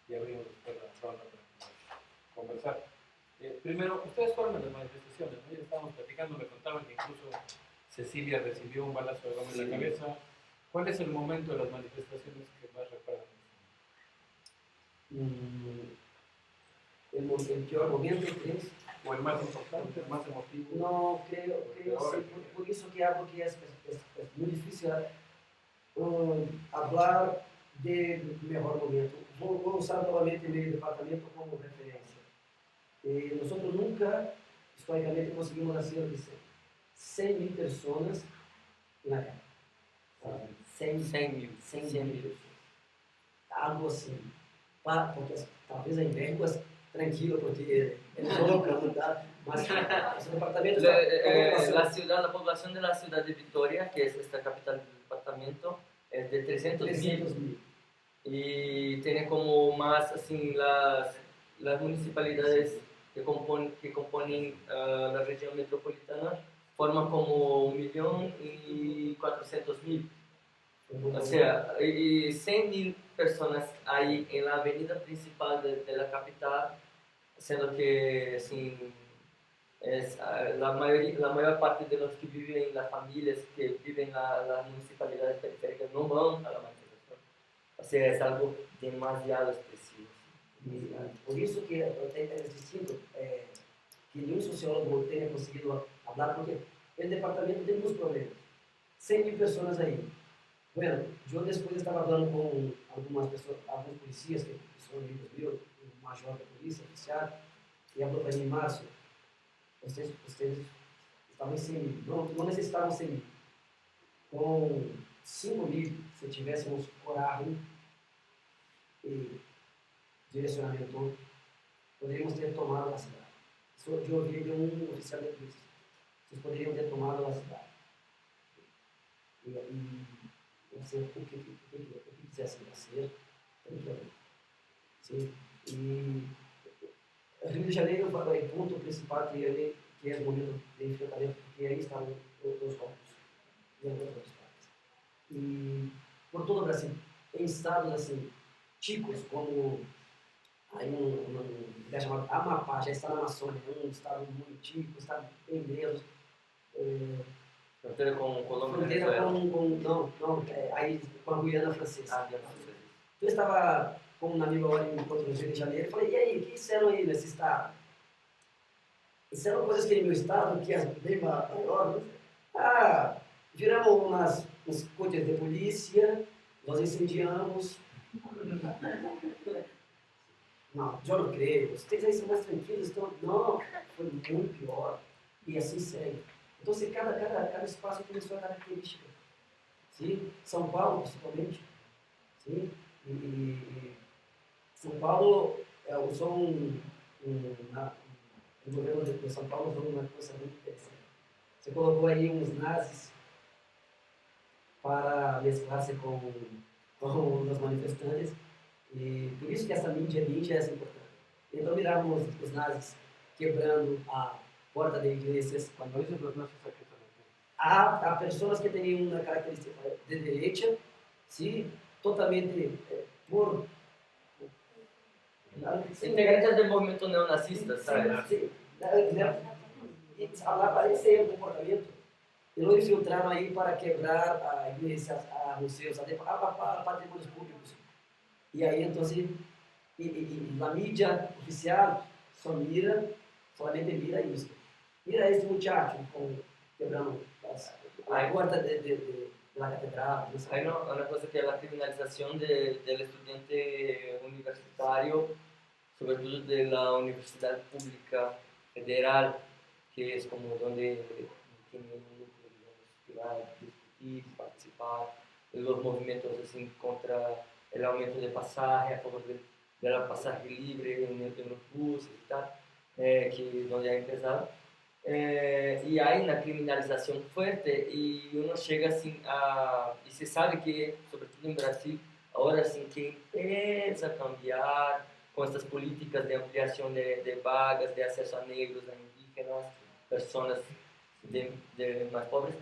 y abrimos después la ronda para conversar. Primero, ustedes fueron a las manifestaciones, ¿no? Ya estábamos platicando, me contaban que incluso Cecilia recibió un balazo de goma en la cabeza. ¿Cuál es el momento de las manifestaciones que más recuerdan? El peor momento, ¿crees? ¿O el más importante, el más emotivo? No, creo sí, por eso que hablo que es muy difícil hablar de mejor momento. Voy a usar nuevamente mi departamento como referencia. Nosotros nunca, históricamente, conseguimos hacer 100.000 personas en la calle. 100.000 personas. Algo assim. Porque talvez a inverno é tranquilo, porque é louca, não dá. Mas esse departamento la población de la ciudad de Vitoria, que es esta capital del departamento, es de 300.000 y tiene como más así las municipalidades que componen la región metropolitana forman como 1.400.000. O sea, y 100.000 personas ahí en la avenida principal de la capital, siendo que assim, la mayor parte de los que viven, las familias que viven en las municipalidades periféricas no van a la manifestación. O sea, es algo demasiado expresivo. Por isso que é distinto que nenhum sociólogo tenha conseguido falar, porque o departamento tem muitos problemas. 100.000 pessoas aí. Bueno, yo después estaba hablando con algunas personas, algunos policías que son amigos míos, un mayor de policía, oficial, y habló para mí, Márcio, ustedes estaban en 100.000, no necesitamos 100.000. Con 5.000, si tuviésemos coraje y direccionamiento, podríamos ter tomado la ciudad. Eso yo vi de un oficial de policía. Ustedes podrían ter tomado la ciudad. Hacer o que quisessem fazer, tranquilamente. Sim? E o Rio de Janeiro é o ponto principal que é o momento de enfrentamento, porque aí estão os roubos em outras partes. E por todo o Brasil, em estados assim, chicos, como aí uma cidade chamada Amapá, já está na Amazônia, é um estado muito chico, está bem menos. Fronteira com Colômbia. Fronteira não, aí com a Guiana Francesa. Eu estava com um amigo agora em Porto Rio de Janeiro e falei, e aí, o que disseram aí nesse estado? Disseram coisas que no meu estado, que é bem maior. Viramos uns coches de polícia, nós incendiamos. Não, eu não creio. Vocês aí são mais tranquilos, então, não, foi muito pior. E assim segue. Então, cada espaço tem sua característica. Sim? São Paulo, principalmente. Sim? E São Paulo usou o governo de São Paulo usou uma coisa muito interessante. Você colocou aí uns nazis para mesclar-se com os manifestantes. E por isso que essa mídia é essa importante. Então, miramos os nazis quebrando a porta de igrejas. Cuando dicen los nazis, ¿a qué se refieren? Há pessoas que têm uma característica de direita, sim, totalmente por... Integrantes del movimiento neonazista, ¿sabes? Sim, aparece o comportamento. E lo infiltraram aí para quebrar a igreja, a museus, a patrimônios públicos. E aí, então, a mídia oficial solamente mira isso. Mira esse muchacho quebrando a puerta de la catedral. Hay una cosa que es la criminalización del estudiante universitario, sobre todo de la Universidad Pública Federal, que es como donde tiene un núcleo, digamos, que va a discutir, participar en los movimientos así, contra el aumento de pasaje, a favor de la pasaje libre en los buses y tal, que donde ha empezado. Y hay una criminalización fuerte y uno llega assim y se sabe que, sobre todo en Brasil, a ahora sí que empieza a cambiar con estas políticas de ampliación de vagas, de acceso a negros, a indígenas, personas de más pobres.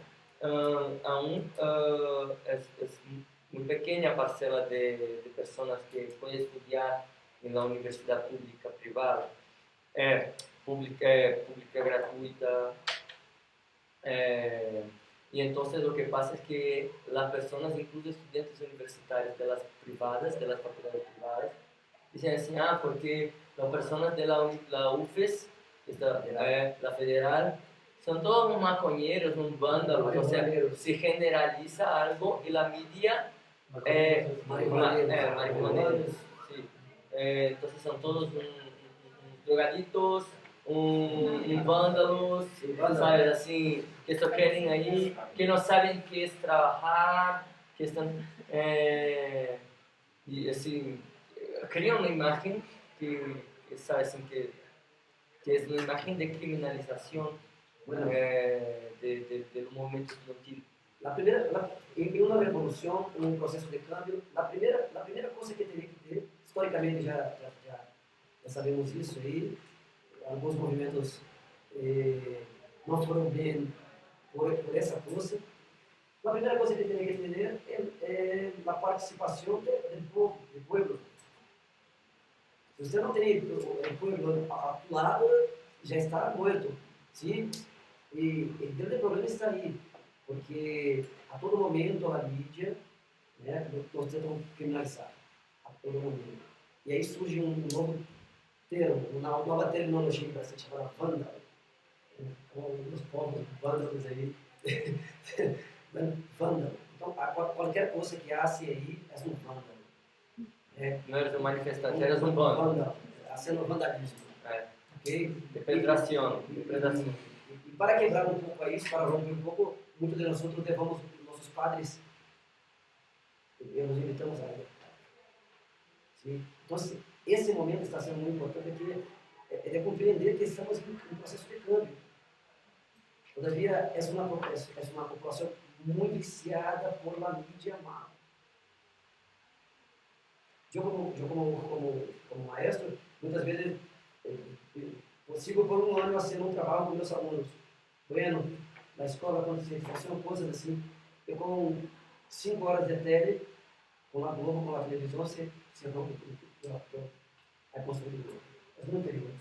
Aún es muy pequeña parcela de personas que pueden estudiar en la universidad pública privada, pública gratuita. Y entonces lo que pasa es que las personas, incluso estudiantes universitarios de las privadas, de las facultades privadas, dicen así, porque las personas de la UFES, la federal, son todos unos maconheros, unos vándalos, o sea, se generaliza algo y la media marihuaneros, sí. Entonces son todos drogaditos, vándalos, ¿sabes? Así, que só querem aí, que não sabem o que é trabalhar, que estão. E assim, criam uma imagem que sabe assim, que é uma imagem de criminalização Bueno, do movimento estudantil. En una revolución, en un proceso de cambio, la primera cosa que tiene que tener, históricamente ya sabemos eso, y algunos movimientos no fueron bien por esa cosa. La primera cosa que tiene que tener es la participación del pueblo. Si usted no tiene el pueblo a tu lado, ya está muerto, ¿sí? Y el grande problema está ahí, porque a todo momento a mídia, né, nós tentamos criminalizar, a todo momento. E aí surge um novo termo, uma nova terminologia para ser chamada vândalo. Os povos vândalos aí, vândalo. Então, qualquer coisa que hace aí é um vândalo. Não eres um manifestante, eres um vândalo. Haciendo vandalismo. Okay? Depredação. E para quebrar um pouco isso, para romper um pouco, muitos de nós levamos nossos padres e nos invitamos a ele. Sim? Então, esse momento está sendo muito importante aqui, é de compreender que estamos em um processo de câmbio. Todavia, é uma população muito viciada por la mídia má. Eu, como maestro, muitas vezes consigo por um ano fazendo um trabalho com meus alunos. Bueno, na escola, quando se faziam coisas assim, eu com 5 horas de tele, com a Globo, com a televisão, se rompe a construir. É muito perigoso.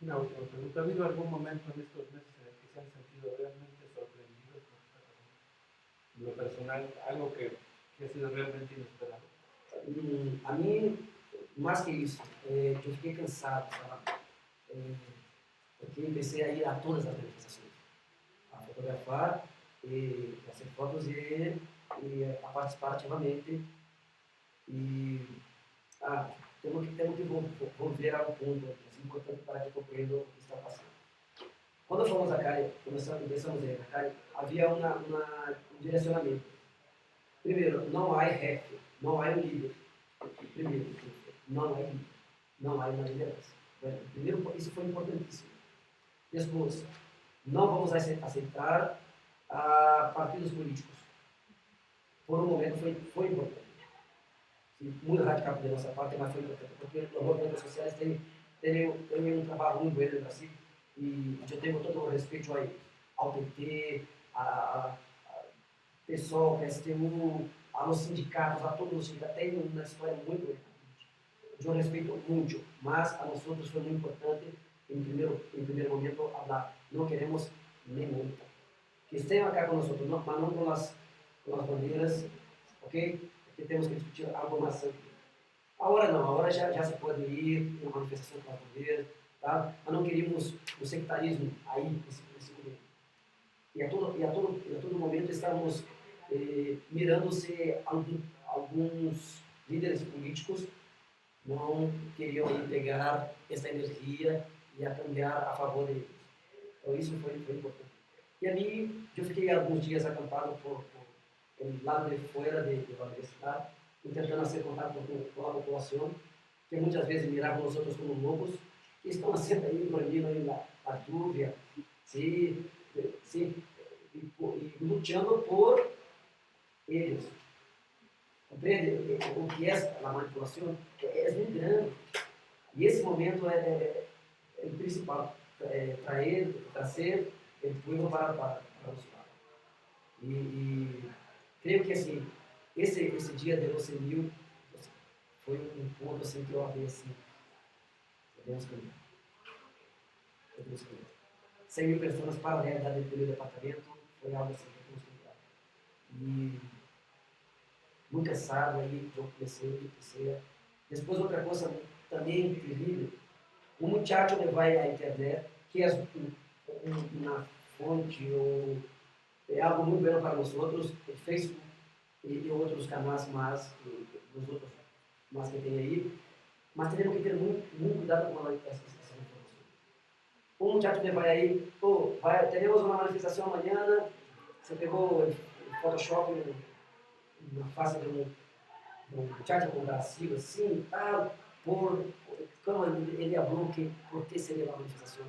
Una última pregunta. ¿Ha habido algún momento en estos meses en el que se han sentido realmente sorprendidos por esta cosa? En lo personal, algo que ha sido realmente inesperado. A mim, mais que isso, eu fiquei cansado, sabe? Porque comecei a ir a todas as manifestações, a fotografar, e a fazer fotos e a participar ativamente. E temos que volver ao ponto, é importante para que compreendam o que está passando. Quando fomos a Cali, começamos a ir a Cali, havia um direcionamento. Primeiro, não há chefe, não há um líder. Primeiro, não há líder, não há uma liderança. Primeiro, isso foi importantíssimo. Depois, não vamos aceitar partidos políticos. Por um momento foi importante. Muito radical da nossa parte, mas foi importante, porque os movimentos sociais têm um trabalho muito bom no Brasil e eu tenho todo o respeito ao PT, a pessoal, PSTU, aos sindicatos, a todos os sindicatos, tem uma história muito boa. Eu respeito muito, mas a nós outros foi muito importante, em primeiro momento, falar, não queremos nem multa. Que estejam aqui com nós, mas não com as bandeiras, ok? Porque temos que discutir algo mais sério. Agora não, agora já se pode ir em uma manifestação com as bandeiras, tá? Mas não queríamos o sectarismo aí, nesse momento. E a todo momento estamos mirando se alguns líderes políticos não queriam pegar essa energia e a cambiar a favor deles. Então isso foi importante. E ali eu fiquei alguns dias acampado por lado de fora da universidade, tentando fazer contato com a população, que muitas vezes miravam nós outros como lobos, que estão fazendo aí, dormindo aí na lluvia, e lutando por eles. compreende o que é a manipulação, é muito grande. E esse momento é o principal, trazer o povo para o lado. E creio que assim, esse dia de 12.000 foi um ponto assim, que eu abri assim, podemos caminhar. 100.000 pessoas para a realidade do departamento foi algo assim que podemos caminhar. E nunca sabe, aí eu comecei. Depois outra coisa também incrível, um muchacho que vai à internet, que é uma fonte ou é algo muito bom para nós outros, o Facebook e outros canais mais, os outros mais que tem aí, mas temos que ter muito cuidado com essas informações. Um muchacho que vai aí, teremos uma manifestação amanhã, você pegou o Photoshop na face de um muchacho com Brasil, assim, como ele falou que por que seria uma manifestação?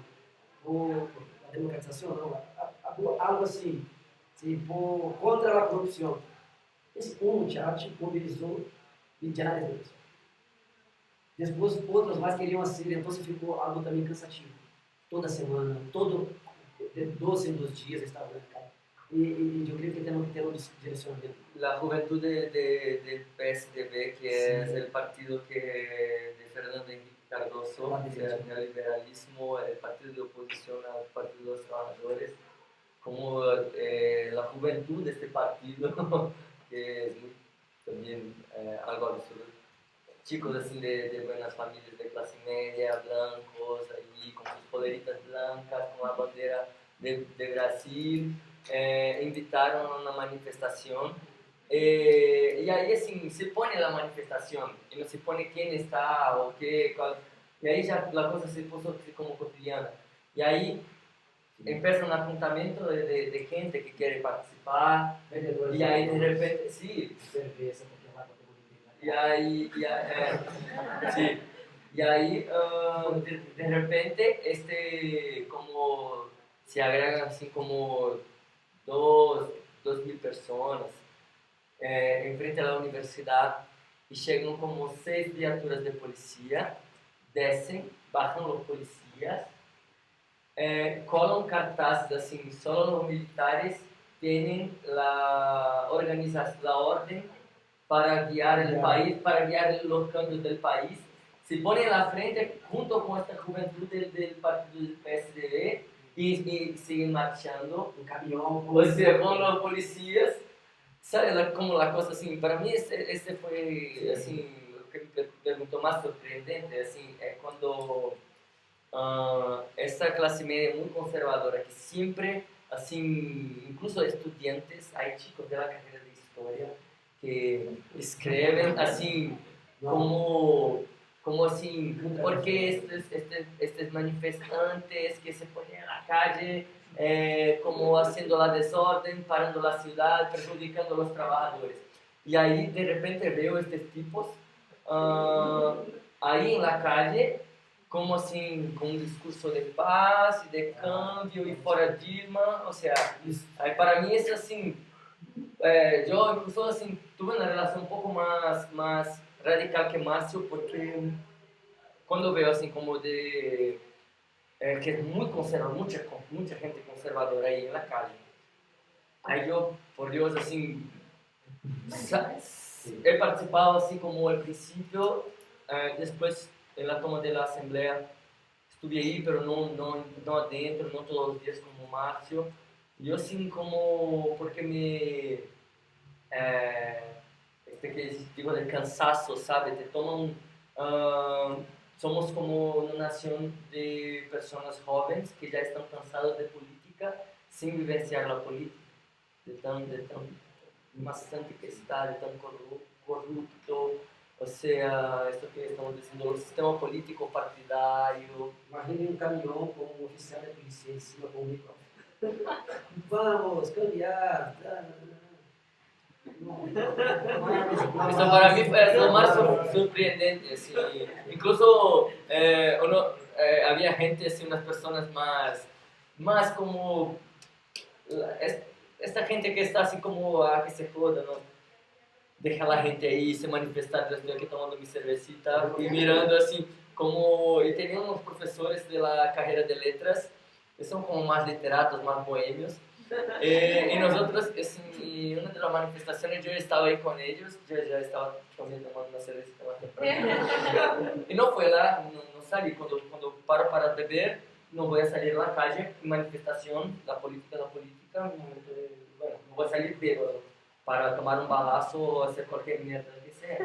Por a democratização, não, algo assim, contra a corrupção. Esse muchacho mobilizou milhares de pessoas. Depois, outros mais queriam assim, então ficou algo também cansativo. Toda semana, de 12 em 12 dias estava na cara. Y yo creo que tenemos que tener un direccionamiento. La juventud del PSDB, que es el partido de Fernando Henrique Cardoso, el neoliberalismo, el partido de oposición al Partido de los Trabajadores, como la juventud de este partido, que es también algo absurdo. Chicos así de buenas familias, de clase media, blancos, ahí con sus poleritas blancas, con la bandera de Brasil. Invitaron a una manifestación y ahí así se pone la manifestación y no se pone quién está o qué, y ahí ya la cosa se puso así como cotidiana y ahí empieza un apuntamiento de gente que quiere participar y ahí de repente, sí, y ahí, sí, y ahí de repente como se agregan así como 2.000 personas en frente a la universidad y llegan como 6 viaturas de policía, descen, bajan los policías, colan cartazes así, solo los militares tienen la orden para guiar el país, para guiar los cambios del país. Se ponen a la frente junto con esta juventud del partido del PSDB y siguen marchando un camión, o sea, con los policías, ¿sabe? Como la cosa así, para mí este fue así, lo que me preguntó más sorprendente, así, cuando esta clase media muy conservadora, que siempre, así, incluso estudiantes, hay chicos de la carrera de historia que escriben así, como así, porque estos manifestantes que se ponen a la calle, como haciendo la desorden, parando la ciudad, perjudicando a los trabajadores. Y ahí de repente veo estos tipos ahí en la calle, como así, con un discurso de paz y de cambio y fuera Dilma, o sea, para mí es así, yo incluso así, tuve una relación un poco más radical que Márcio, porque cuando veo así como que es muy conservador, mucha gente conservadora ahí en la calle, ahí yo, por Dios, así, he participado así como al principio, después en la toma de la asamblea, estuve ahí, pero no adentro, no todos los días como Márcio, yo así como, porque que digo del cansazo, ¿sabe? Te toman, somos como una nación de personas jóvenes que ya están cansados de política sin vivenciar la política, de tan bastante que está, de tan corrupto, o sea, esto que estamos diciendo, el sistema político partidario. Imagine un camión con un oficial de policía encima con un micrófono. Vamos, cambiar. Eso para mí fue lo más sorprendente, sí. Incluso había gente, así, unas personas más como esta gente que está así como que se joda, ¿no? deja a la gente ahí se manifestar, yo estoy aquí tomando mi cervecita y mirando así, como, y tenía unos profesores de la carrera de letras, que son como más literatos, más bohemios, y nosotros, en una de las manifestaciones, yo estaba ahí con ellos, yo ya estaba tomando una cervecita más temprano. Y no fue lá, no salí, cuando paro para beber, no voy a salir a la calle, manifestación, la política, un momento de, bueno, no voy a salir bêbado para tomar un balazo o hacer cualquier mierda que sea.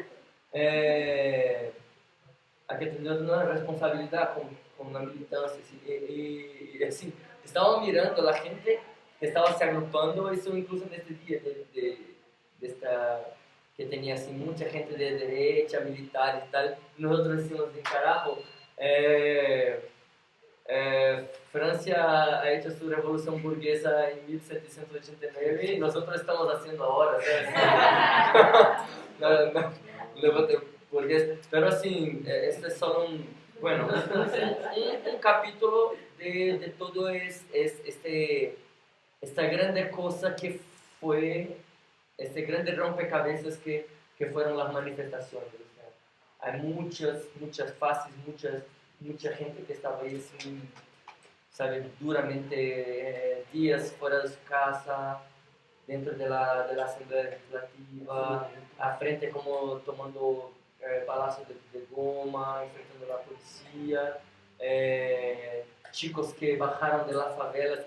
Hay que tener una responsabilidad con la militancia. Y así, estaba mirando la gente que estaba se agrupando, eso incluso en este día de esta, que tenía así mucha gente de derecha, militar y tal. Nosotros decimos de carajo. Francia ha hecho su revolución burguesa en 1789 y nosotros estamos haciendo ahora, ¿sabes? No, no, no, burgués. Pero así, este es solo bueno, un capítulo de todo esta grande cosa que fue, este grande rompecabezas que fueron las manifestaciones. O sea, hay muchas fases, mucha gente que estaba ahí sin, sabe, duramente días fuera de su casa, dentro de la Asamblea Legislativa, a frente como tomando balazos de goma, enfrentando a la policía, chicos que bajaron de las favelas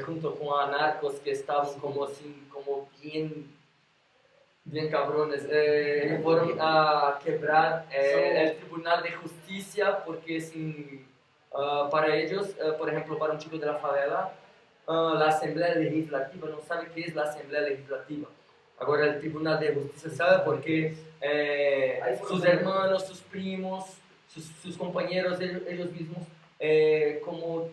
junto con anarcos que estaban como así, como bien cabrones, fueron a quebrar el Tribunal de Justicia porque para ellos, por ejemplo, para un chico de la favela, la Asamblea Legislativa no sabe qué es la Asamblea Legislativa. Ahora el Tribunal de Justicia sabe porque sus hermanos, sus primos, sus compañeros, ellos mismos, como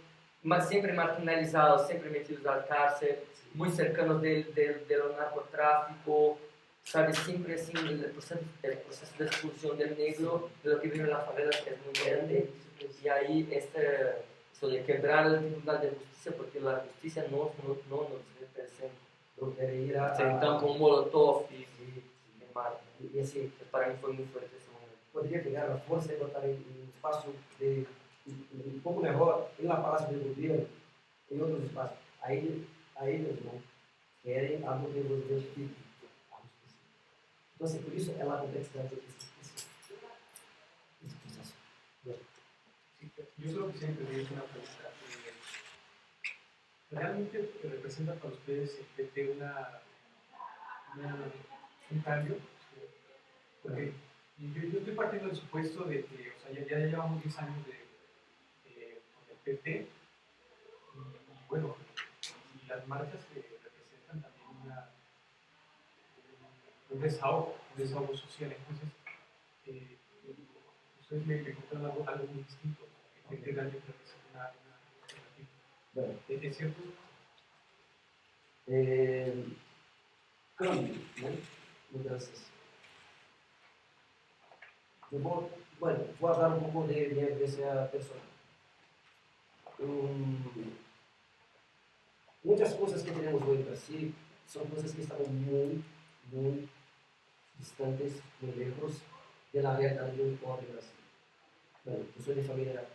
siempre marginalizados, siempre metidos a la cárcel, muy cercanos del narcotráfico, sabe, siempre así, el proceso de expulsión del negro, de lo que vive en las favelas es muy grande, y ahí eso de quebrar el Tribunal de Justicia, porque la justicia no nos representa. No quiere ir a... Se entran con molotov y quemar. Y así, Para mí fue muy fuerte ese momento. podría pegar la fuerza y botar en un espacio un poco mejor en la Palacio del Gobierno, en otros espacios. Ahí ellos no quieren algo que los identifique. Entonces, por eso es la complejidad de este proceso. Sí, yo solo quisiera pedir una pregunta. ¿Realmente representa para ustedes el PT un cambio? Porque yo estoy partiendo del supuesto de que, o sea, ya llevamos 10 años con el PT, y bueno, y las marchas que representan también un desahogo social. Entonces, ustedes me contaron algo muy distinto, que el PT realmente representa una alternativa. Bueno, ¿Es cierto? cambio, ¿no? Mudanças. Bueno, voy a hablar un poco de esa persona. Muchas cosas que tenemos hoy en Brasil son cosas que estaban muy distantes, muy lejos de la realidad de un pobre Brasil. Bueno, yo soy de familia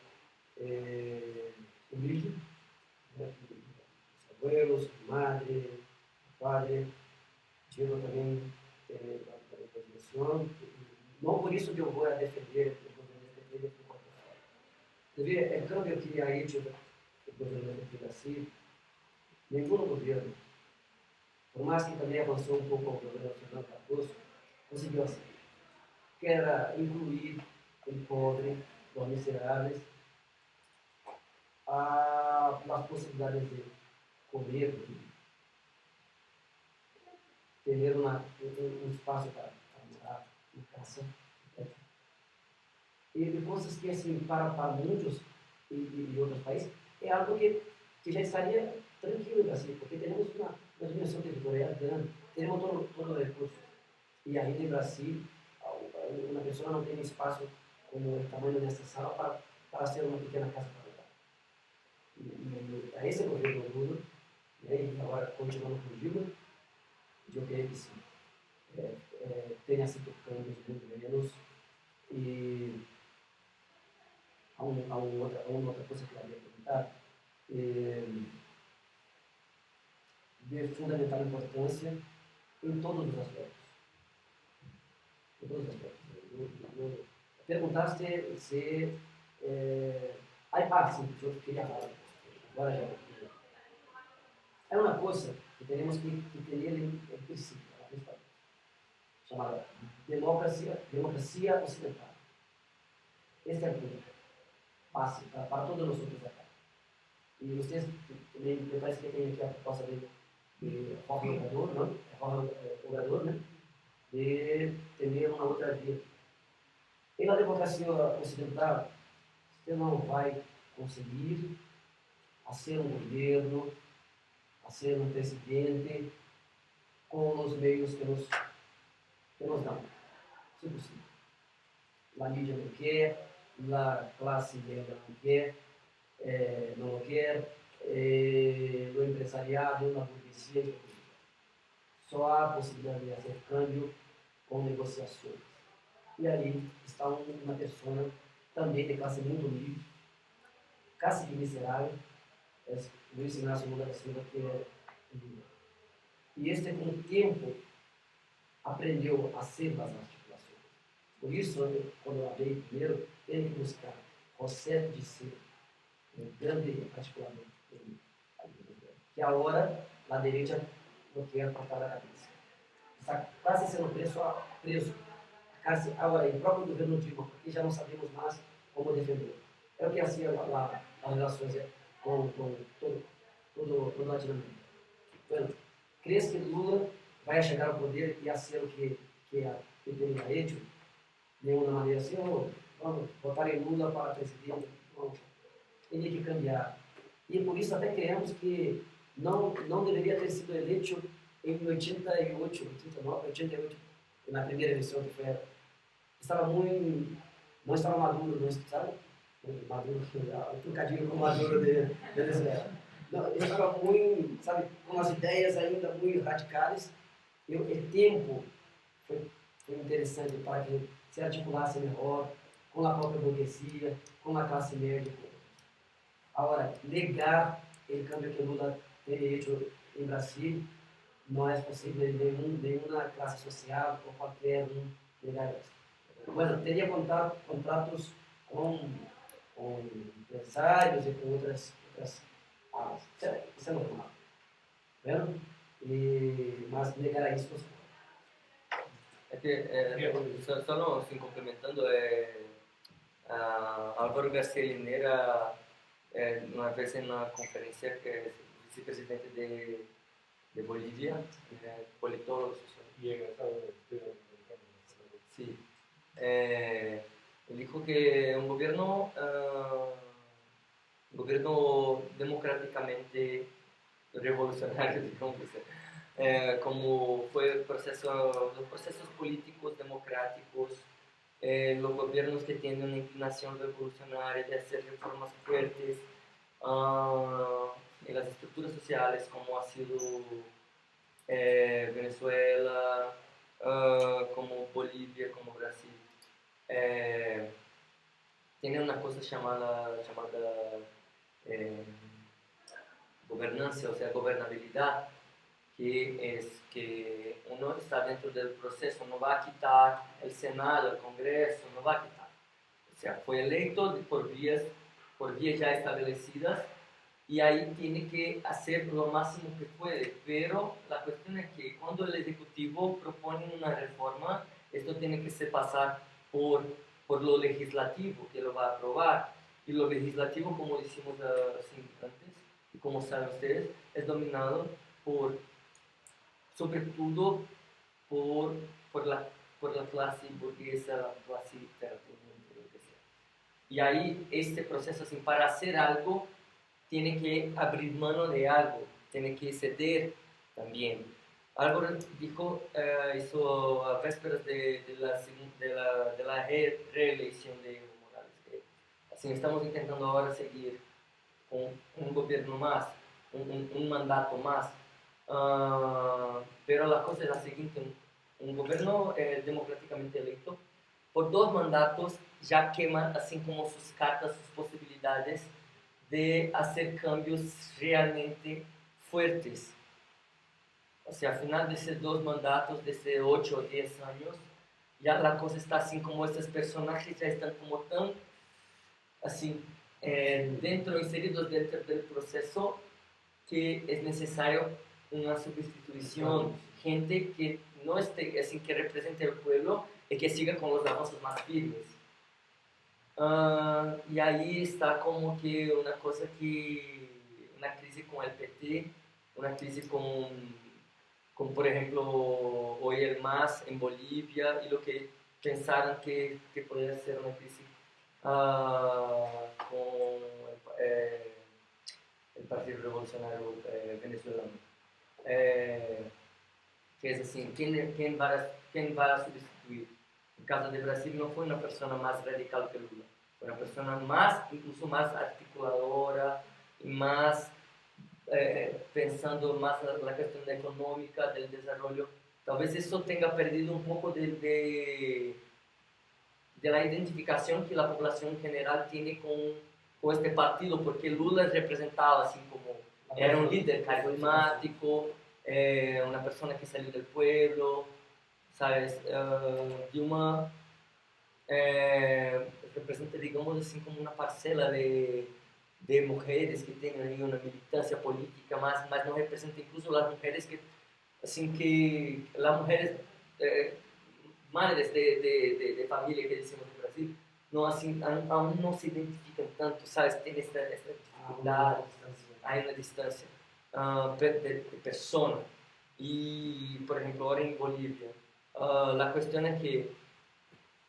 humilde, ¿no? Mis abuelos, mi madre, mi padre, llevo también la educación. No por eso yo voy a defender el gobierno de el cambio que ha hecho el gobierno de Brasil, ningún gobierno, por más que también avanzó un poco el gobierno de Fernando Cardoso, consiguió hacer, que era incluir el pobre, los miserables, a las posibilidades de comer, tener un espacio para morar, una casa, etc. Y de cosas que, assim, para muitos e outros países, é algo que já estaria tranquilo, assim, porque temos uma dimensão territorial grande, temos todo o recurso. E aí no Brasil, uma pessoa não tem espaço como o tamanho dessa sala para ser uma pequena casa para morar. E a esse governo Lula, né, e agora continuando com o Dilma, eu creio que sim. tiene aceito cambios muy menos. Y aún otra cosa que quería comentar, de fundamental importância em todos os aspectos. Em todos os aspectos. Perguntaste se... sim, eu queria falar. Agora já. É uma coisa que temos que ter em princípio, chamada democracia ocidental. Este é o ponto básico para todos nós outros acá. E vocês, me parece que tem aqui a proposta de Jorge Ogador, não? Jorge Ogador, né? De ter uma outra via. E na democracia ocidental, você não vai conseguir ser um governo, ser um presidente com os meios que nos dão. Se possível. A mídia não quer, a classe média não quer, não quer, o empresariado, a burguesia, só há a possibilidade de fazer câmbio com negociações. E aí está uma pessoa também de classe muito humilde, quase que miserável, Luiz Inácio Lula da Silva, que é Lula. E este, com o tempo, aprendeu a ser das articulações. Por isso, quando eu abri primeiro, teve que buscar José de Ser, um grande articulador, que agora, na direita, não quer cortar a cabeça. Está quase sendo preso. Agora, em próprio governo Dilma, porque já não sabemos mais como defender. É o que assim as relações com todo Latinoamérica. Bueno, ¿crees que Lula vai chegar ao poder e a ser o que teria hecho de uma maneira assim? Vamos votar em Lula para presidente? Não, tem que cambiar. E por isso até creemos que não deveria ter sido eleito em 88, 89, 88, na primeira eleição que foi. Não estava maduro, não sabe? Maduro, o trocadilho com Maduro de Venezuela. Ele estava muito, sabe, com as ideias ainda muito radicais. E o tempo foi interessante para que se articulasse melhor com a própria burguesia, com a classe média. Agora, negar o câmbio que Lula teria feito em Brasil não é possível de nenhuma classe social ou qualquer um negar isso. Bueno, teria contratos com empresários e com outras áreas. Isso é normal. Vendo? Mas negar isso não se pode. É que, só assim, complementando, Álvaro García Linera, uma vez em uma conferência, que é vice-presidente de Bolívia, politólogo social. Y egresado de estudio americano. Sí. Él dijo que un gobierno democráticamente revolucionario, digamos, como fue los procesos políticos democráticos, los gobiernos que tienen una inclinación revolucionaria de hacer reformas fuertes en las estructuras sociales, como ha sido Venezuela, como Bolívia, como Brasil. Tiene una cosa llamada gobernancia, o sea, gobernabilidad, que es que uno está dentro del proceso, no va a quitar el Senado, el Congreso, no va a quitar. O sea, fue electo por vías ya establecidas y ahí tiene que hacer lo máximo que puede. Pero la cuestión es que cuando el Ejecutivo propone una reforma, esto tiene que pasar por lo legislativo, que lo va a aprobar. Y lo legislativo, como decimos antes, y como saben ustedes, es dominado sobre todo por la clase burguesa, la clase terrateniente, lo que sea. Y ahí este proceso, así, para hacer algo, tiene que abrir mano de algo, tiene que ceder también. Álvaro dijo, hizo a vésperas de la reelección de Evo Morales. Así estamos intentando ahora seguir con un gobierno más, un mandato más. Pero la cosa es la siguiente, un gobierno democráticamente electo, por 2 mandatos ya quema, así como sus cartas, sus posibilidades de hacer cambios realmente fuertes. O sea, al final de esos 2 mandatos, de esos 8 o 10 años, ya la cosa está así como estos personajes ya están como tan, así, inseridos dentro del proceso, que es necesario una sustitución, gente que no esté, así, que represente al pueblo y que siga con los avances más firmes. Y ahí está como que una cosa que, una crisis con el PT, una crisis con por ejemplo, hoy el MAS en Bolivia, y lo que pensaron que podría ser una crisis con el Partido Revolucionario Venezolano. Que es así, ¿quién va a sustituir? En caso de Brasil no fue una persona más radical que Lula, fue una persona más, incluso más articuladora y más pensando más en la cuestión económica, del desarrollo. Tal vez eso tenga perdido un poco de la identificación que la población en general tiene con este partido, porque Lula representaba así como, era un líder carismático, una persona que salió del pueblo, ¿sabes? Dilma representa, digamos así, como una parcela de mujeres que tienen ahí una militancia política, más no representa incluso las mujeres que, así que las mujeres madres de familia que decimos en Brasil, no, así, aún no se identifican tanto, ¿sabes? Tiene esta dificultad, hay una distancia de persona. Y, por ejemplo, ahora en Bolivia, la cuestión es que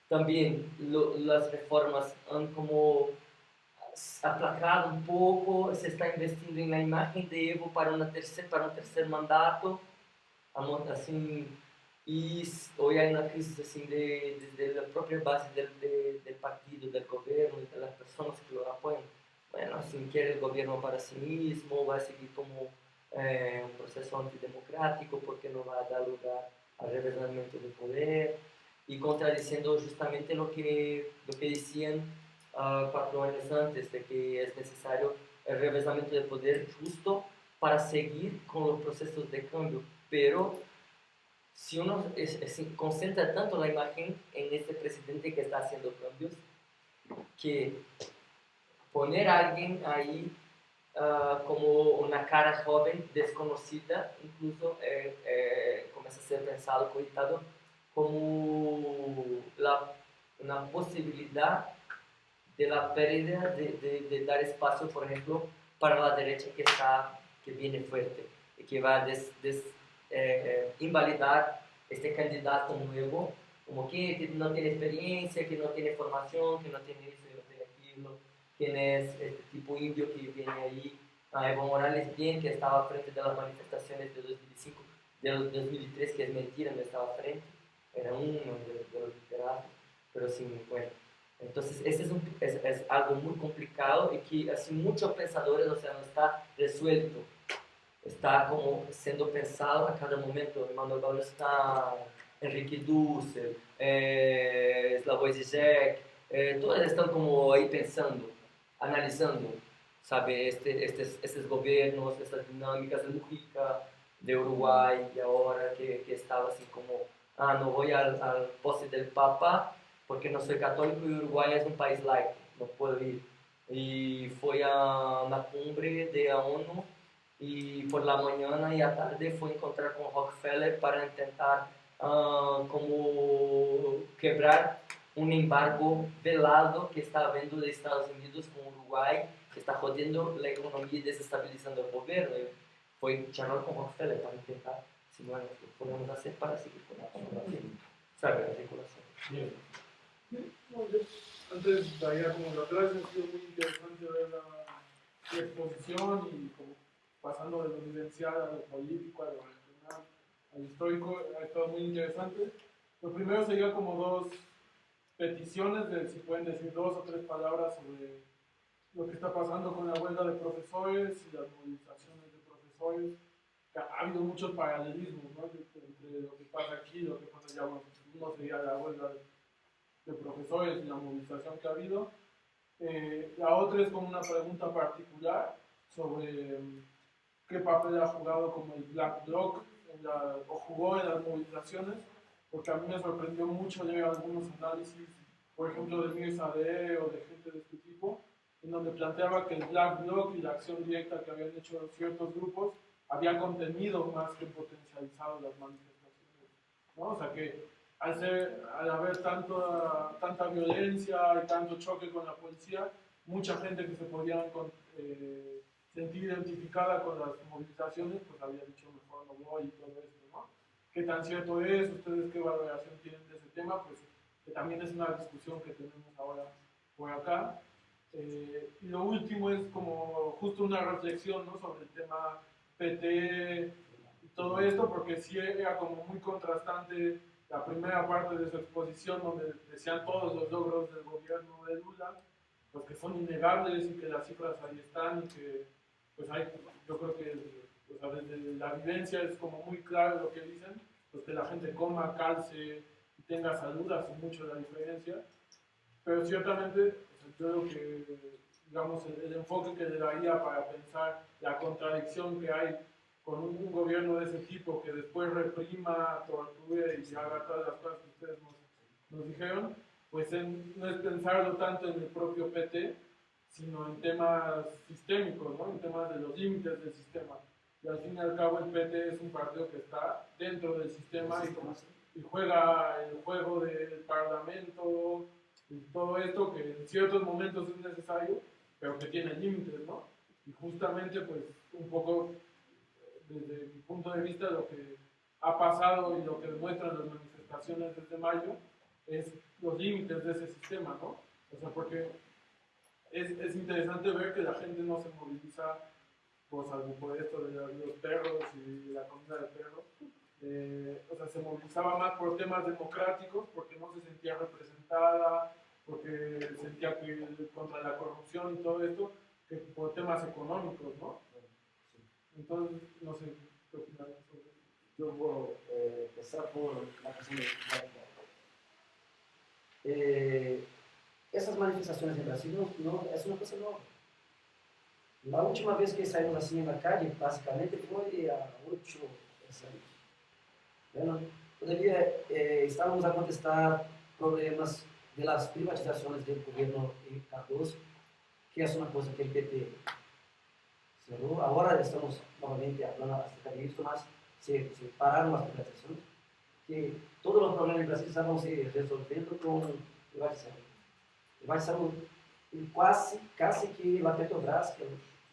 también las reformas han como aplacado un poco, se está investindo en la imagen de Evo para un tercer mandato, así, y hoy hay una crisis así desde la propia base del partido, del gobierno, de las personas que lo apoyan. Bueno, así quiere el gobierno para sí mismo, va a seguir como un proceso antidemocrático porque no va a dar lugar al reversamiento de poder, y contradiciendo justamente lo que decían 4 años antes, de que es necesario el reversamiento de poder justo para seguir con los procesos de cambio. Pero si uno concentra tanto la imagen en este presidente que está haciendo cambios, que poner a alguien ahí como una cara joven, desconocida, incluso comienza a ser pensado, coitado, como una posibilidad de la pérdida de dar espacio, por ejemplo, para la derecha que viene fuerte y que va a invalidar este candidato nuevo, como que no tiene experiencia, que no tiene formación, que no tiene eso, que no tiene aquello, quién es este tipo indio que viene ahí, a Evo Morales bien, que estaba frente de las manifestaciones de 2005, de 2003, que es mentira, no estaba frente, era uno de los literatos, pero sí, bueno. Entonces, ese es algo muy complicado y que así muchos pensadores, o sea, no está resuelto, está como siendo pensado a cada momento. Emmanuel Bauer está, Enrique Dussel, Slavoj Žižek, todos están como ahí pensando, analizando, sabe, estos gobiernos, estas dinámicas de Mujica, de Uruguay, y ahora que estaba así como, no voy al poste del Papa, porque no soy católico y Uruguay es un país laico, no puedo ir. Y fui a una cumbre de la ONU y por la mañana y a tarde fui a encontrar con Rockefeller para intentar como quebrar un embargo velado que está habiendo de Estados Unidos con Uruguay, que está jodiendo la economía y desestabilizando el gobierno. Y fui a charlar con Rockefeller para intentar, si bueno, lo podemos hacer para seguir con la ¿sabe? La regulación. Bien. No, antes de ir como de atrás, ha sido muy interesante ver la exposición y como pasando de lo vivencial a lo político, a lo regional, al histórico, ha estado muy interesante. Lo primero sería como 2 peticiones de si pueden decir 2 o 3 palabras sobre lo que está pasando con la huelga de profesores y las movilizaciones de profesores. Ha habido muchos paralelismos, ¿no? Entre lo que pasa aquí y lo que pasa digamos, uno sería la huelga de profesores y la movilización que ha habido. La otra es como una pregunta particular sobre qué papel ha jugado como el Black Bloc o jugó en las movilizaciones, porque a mí me sorprendió mucho leer algunos análisis, por ejemplo, de Mir Sadeh o de gente de este tipo, en donde planteaba que el Black Bloc y la acción directa que habían hecho ciertos grupos había contenido más que potencializado las manifestaciones, ¿no? O sea que al haber tanta violencia y tanto choque con la policía, mucha gente que se podía sentir identificada con las movilizaciones, pues había dicho mejor no voy y todo esto, ¿no? ¿Qué tan cierto es? ¿Ustedes qué valoración tienen de ese tema? Pues que también es una discusión que tenemos ahora por acá. Y lo último es como justo una reflexión, ¿no? Sobre el tema PT y todo esto, porque sí era como muy contrastante la primera parte de su exposición, donde decían todos los logros del gobierno de Lula, pues que son innegables y que las cifras ahí están y que pues hay, yo creo que o sea, desde la vivencia es como muy claro lo que dicen, pues que la gente coma, calce y tenga salud hace mucho la diferencia, pero ciertamente pues, yo creo que digamos el enfoque que le daría para pensar la contradicción que hay con un gobierno de ese tipo que después reprima, torture y haga todas las cosas que ustedes nos dijeron, pues no es pensarlo tanto en el propio PT, sino en temas sistémicos, ¿no? En temas de los límites del sistema. Y al fin y al cabo el PT es un partido que está dentro del sistema y juega el juego del parlamento y todo esto que en ciertos momentos es necesario, pero que tiene límites, ¿no? Y justamente pues un poco desde mi punto de vista lo que ha pasado y lo que demuestran las manifestaciones desde mayo es los límites de ese sistema, ¿no? O sea, porque es interesante ver que la gente no se moviliza pues, salvo por esto de los perros y la comida de perros. O sea, se movilizaba más por temas democráticos, porque no se sentía representada, porque sentía que contra la corrupción y todo esto, que por temas económicos, ¿no? Entonces, no sé, ¿qué opinas sobre eso? Yo puedo empezar por la cuestión de esas manifestaciones en Brasil no es una cosa nueva. La última vez que saímos así en la calle, básicamente fue a 8 años. Bueno, todavía estábamos a contestar problemas de las privatizaciones del gobierno de Cardoso, que es una cosa que el PT cerró. Ahora estamos nuevamente hablando acerca de esto, más se pararon las privatizaciones, que todos los problemas en Brasil estaban se resolviendo con privatización. Privatización casi que la Petrobras, que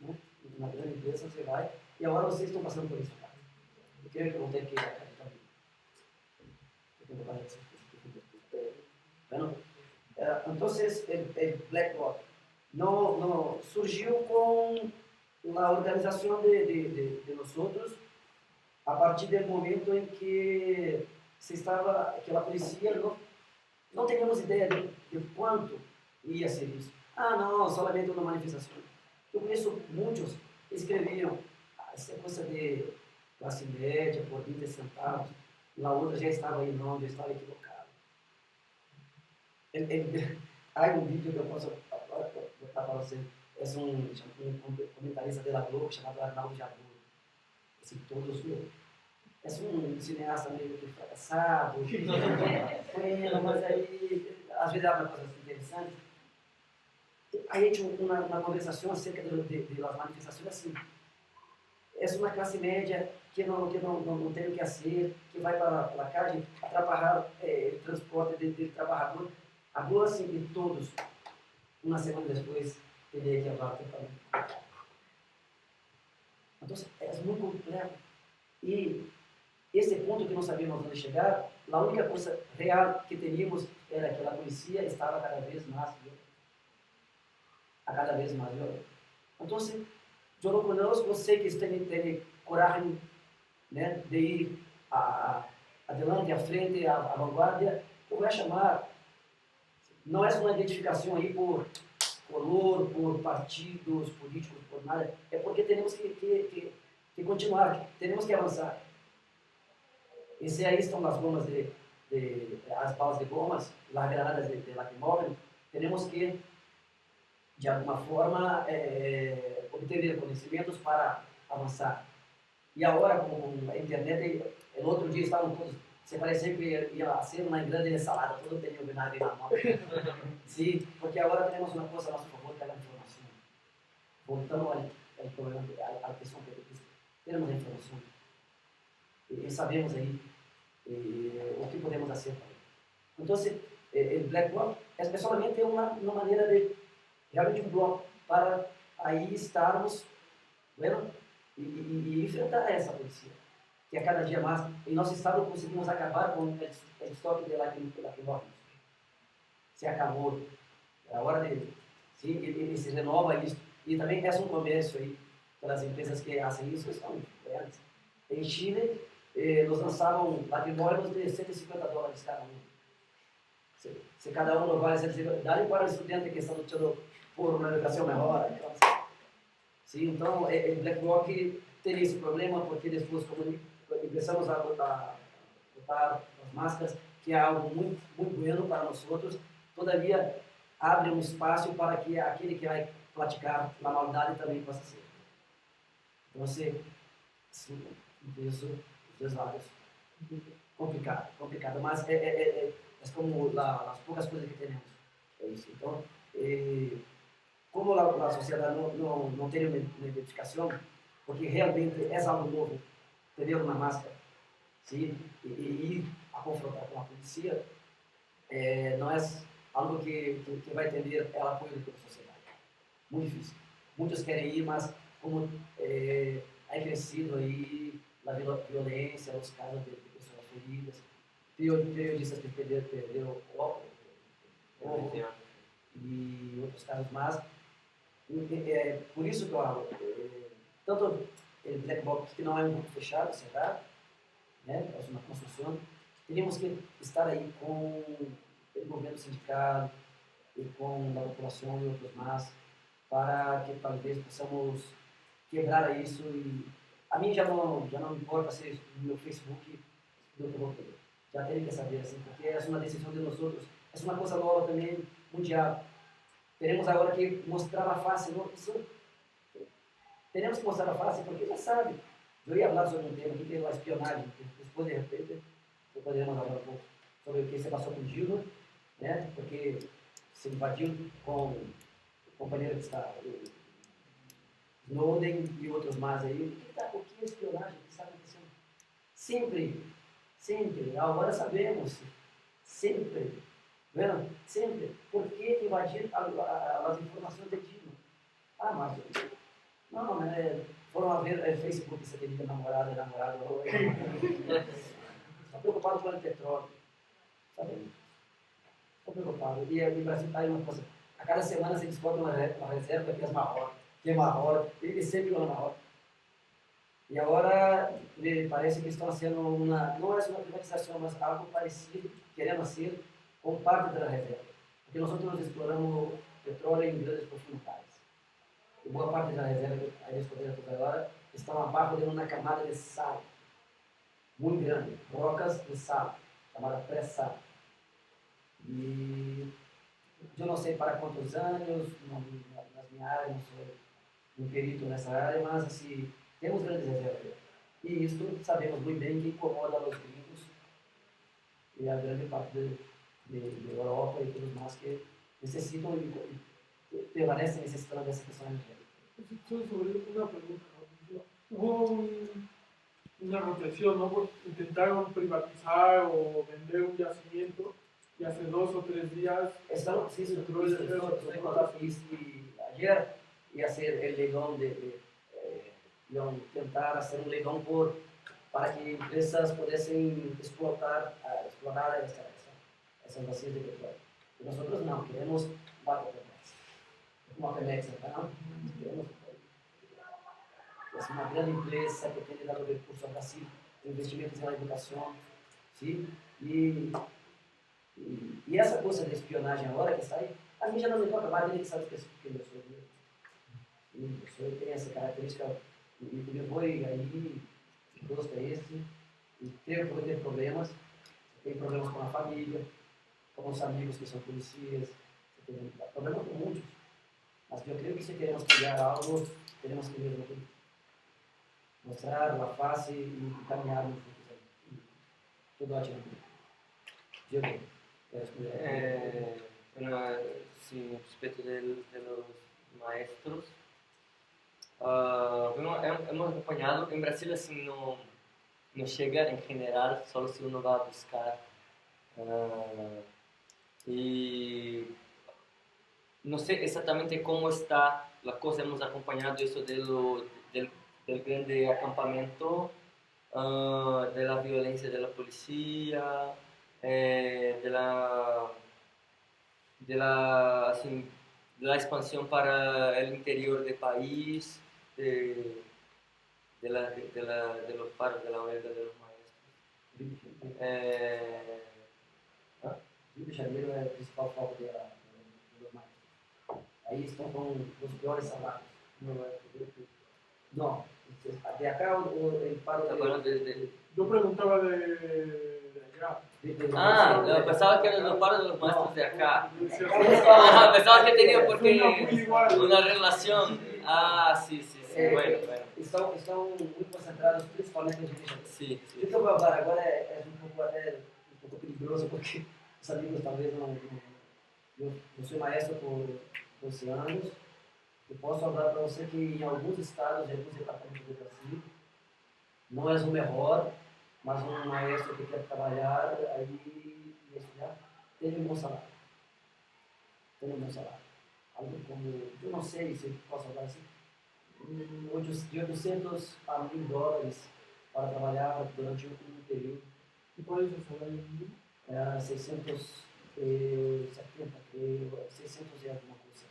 né, uma grande empresa, você vai, e agora vocês estão passando por isso, cara. Eu creio que vão ter que ir a cara também. Bueno, entonces el Black Bloc no surgió con la organización de nosotros a partir del momento en que que la policía no teníamos idea de cuánto ia ser isso. Ah, não, solamente uma manifestação. Eu conheço muitos que escreviam, essa coisa de classe média por 20 centavos, na outra já estava aí, não, já estava equivocado. Há um vídeo que eu posso botar para você, é um comentarista da Globo chamado Arnaldo Jabur. Assim, todos, é um cineasta meio que fracassado, mas aí, às vezes, há uma coisa interessante. Hay hecho una conversación acerca de las manifestaciones así. Es una clase media que no tiene que hacer, que va para la calle a trabajar el transporte del trabajador. Habló así de todos. Una semana después tenía que hablar totalmente. Entonces, es muy complejo. Y ese punto que no sabíamos dónde llegar, la única cosa real que teníamos era que la policía estaba cada vez más cada vez maior. Então, eu não conheço você que tem coragem, né, de ir adelante, à frente, à vanguarda. Eu vou chamar. Não é uma identificação aí por color, por partidos políticos, por nada. É porque temos que continuar, temos que avançar. Esse aí estão as bombas de de as balas de bombas, las granadas de lacrimógeno, temos que, de alguma forma, obter conhecimentos para avançar. E agora, com a internet, o outro dia estavam todos, se parecia que ia ser uma grande salada, todo tinha o vinagre na mão. Sim, porque agora temos uma coisa a nosso favor, que é a informação. Voltando ao problema, à questão que eu disse, temos a informação. E sabemos aí o que podemos fazer. Então, o Black Bloc é solamente uma maneira de, realmente um bloco, para aí estarmos, vendo? E enfrentar essa polícia, que a cada dia mais, em nosso estado, conseguimos acabar com o estoque de lacrimógenos. Se acabou. É a hora de, sim, ele se renova isso. E também é um comércio aí, pelas empresas que fazem isso, são grandes. Em Chile, nos lançavam lacrimógenos de $150 cada um. Se cada um não vai ser dá para o estudante que está lutando por uma educação melhor. Sim, então, o Black Bloc tem esse problema, porque depois, como começamos a botar as máscaras, que é algo muito, muito bueno para nós outros, todavia abre um espaço para que aquele que vai praticar a maldade também possa ser. Então, sim, isso, os dois lados. Complicado, mas é como as poucas coisas que temos. É isso. Então, como a sociedade não tem uma identificação, porque realmente é algo novo, ter uma máscara, sim, e ir a confrontar com a polícia, não é algo que vai ter o apoio de toda a sociedade. Muito difícil. Muitos querem ir, mas como é crescido aí a violência, os casos de pessoas feridas, periodistas que perderam o e outros casos mais. Por isso que eu falo, tanto o Black Bloc, que não é um grupo fechado, cerrado, né, é uma construção, teríamos que estar aí com o governo sindical e com a população e outros mais, para que talvez possamos quebrar isso. E a mim já não importa se no meu Facebook do que eu vou ter. Já tem que saber assim, porque é uma decisão de nós outros, é uma coisa nova também, mundial. Teremos agora que mostrar a face, não? Isso, teremos que mostrar a face, porque já sabe. Eu ia falar sobre um tema aqui, que é a espionagem, depois de repente, poderemos falar um pouco sobre o que se passou com o Gildo, né? Porque se invadiu com o companheiro que está, Snowden e outros mais aí. O que é espionagem? O que está acontecendo? Sempre, agora sabemos, sempre. Vendo? Sempre. Por que invadir as informações de Dino? Ah, mas não, foram a ver Facebook, você tem namorado. Está preocupado com o petróleo. Sabe? Estou preocupado. E o Brasil está aí uma coisa. A cada semana se descobre uma reserva que é maior, ele sempre é maior. E agora parece que estão sendo não é uma privatização, mas algo parecido, querendo ser com parte da reserva. Porque nós exploramos petróleo em grandes profundidades. E boa parte da reserva que a descoberta agora estão abaixo de uma camada de sal muito grande, rocas de sal, chamada pré-sal. E eu não sei para quantos anos, na minha área, não sou um perito nessa área, mas assim, temos grandes reservas. E isso sabemos muito bem que incomoda os gringos e a grande parte de Europa e tudo mais que necessitam e permanecem necessitando dessa questão energética. Solo sobre una pregunta. Hubo una rotación, ¿no? Intentaron privatizar o vender un yacimiento y hace 2 o 3 días Estoy en contato con ayer ia ser el leilão iam tentar hacer um leilão para que empresas pudessem explorar essas bacias de petróleo. E nós não, queremos uma Pemex, não? Queremos uma grande empresa que tem dado recursos ao Brasil, investimentos na educação, sim? E essa coisa de espionagem agora que está aí, a mim já não me importa mais, ele sabe que eu sou. Eu sou, tem essa característica, e eu vou aí, gosto é esse, e creio que vou ter problemas, tem problemas com a família, com os amigos que são policiais, tem problemas com muitos. Mas eu creio que se queremos criar algo, temos que ver mostrar a face e caminhar juntos. Tudo ótimo. Diego, queres Bueno, sí, respecto de los maestros, bueno, hemos acompañado, en Brasil así no llega en general, solo si uno va a buscar. Y no sé exactamente cómo está la cosa, hemos acompañado eso del grande acampamento, de la violencia de la policía, así, de la expansión para el interior del país, de los paros, de la huelga de los maestros. Rio de Janeiro é o principal foco dos maestros. Aí estão com os piores salários. Não, de acá el paro Yo preguntaba de acá. Pensaba que eran los paros de los maestros de acá. Decía, Pensaba que tenía porque suena muy igual. una relación. Sí, bueno. Estão muito concentrados, principalmente em Rio de Janeiro. Sí, O que eu vou falar agora é um pouco perigoso, porque os amigos talvez não. Eu sou maestro por 12 anos. Eu posso falar para você que em alguns estados, em alguns departamentos do Brasil, não és o melhor, mas um maestro que quer trabalhar aí e estudar, tem um bom salário. Tem um bom salário. Algo como, eu não sei se posso falar assim, de 800 a $1.000 para trabalhar durante um período. ¿Y cuál es el salario mínimo? 670, creio, 600 e alguma coisa.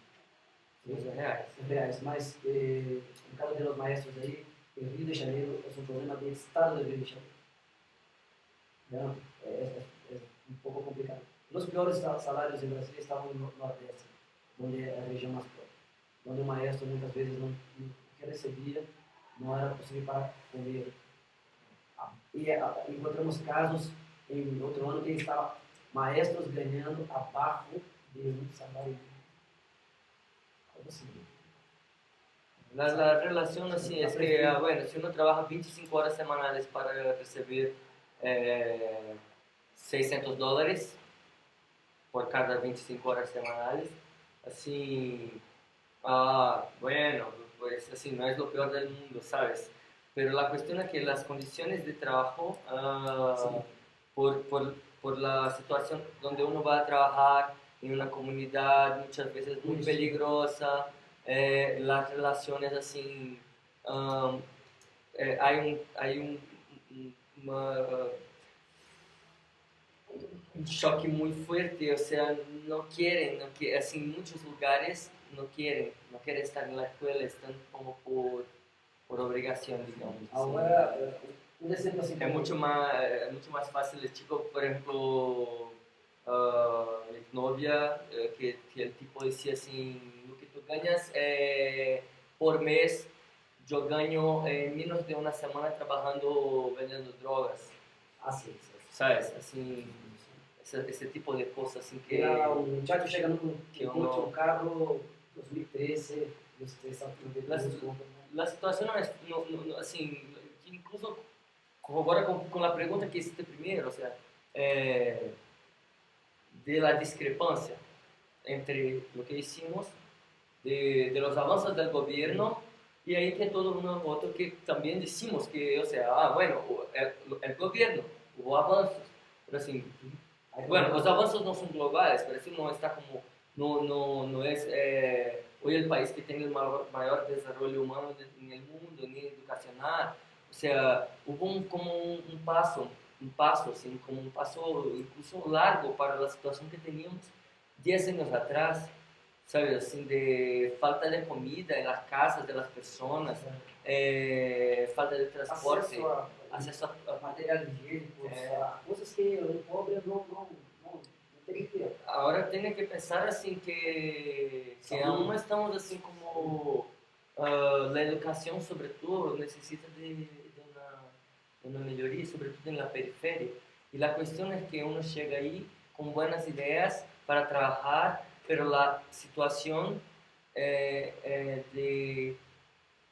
Reais. Mas no caso de los maestros aí, em Rio de Janeiro, é um problema do estado de Rio de Janeiro. Não, é um pouco complicado. Os piores salários em Brasil estavam no Nordeste, onde é a região mais pobre, onde o maestro muitas vezes o que recebia não era possível para comer. E encontramos casos em outro ano que estava maestros ganhando abaixo de um salário mínimo. Algo assim. La relación así es que, bueno, si uno trabaja 25 horas semanales para recibir $600 por cada 25 horas semanales, así, bueno, pues así no es lo peor del mundo, ¿sabes? Pero la cuestión es que las condiciones de trabajo, por la situación donde uno va a trabajar en una comunidad muchas veces muy peligrosa, las relaciones así, hay un choque muy fuerte, o sea, no quieren, así en muchos lugares no quieren estar en la escuela, están como por obligación, digamos. Agora, um exemplo assim. Es mucho más fácil, el chico, por ejemplo, mi novia, que el tipo decía así, lo que tú ganas por mes, yo gano en menos de una semana trabajando vendiendo drogas. Assim, ¿Sabes? Así, ese tipo de cosas, así que... um muchacho chegando com um carro 2013, La situación es, así, incluso corrobora con la pregunta que hiciste primero, o sea, de la discrepancia entre lo que hicimos, de los avances del gobierno, y ahí que todo uno otro que también decimos que, o sea, bueno, el gobierno, hubo avances, pero así, bueno, los avances no son globales, pero eso no está como, no es hoy el país que tiene el mayor desarrollo humano en el mundo, ni educacional. O sea, hubo como un paso, así, como un paso incluso largo para la situación que teníamos 10 años atrás, ¿sabes? Así, de falta de comida en las casas de las personas, falta de transporte, acesso a material higiênico, coisas que o pobre não tem que ter. Ahora tiene que pensar así que aún no estamos así como la educación sobre todo necesita de una mejoría, sobre todo en la periferia. Y la cuestión es que uno llega ahí con buenas ideas para trabajar, pero la situación en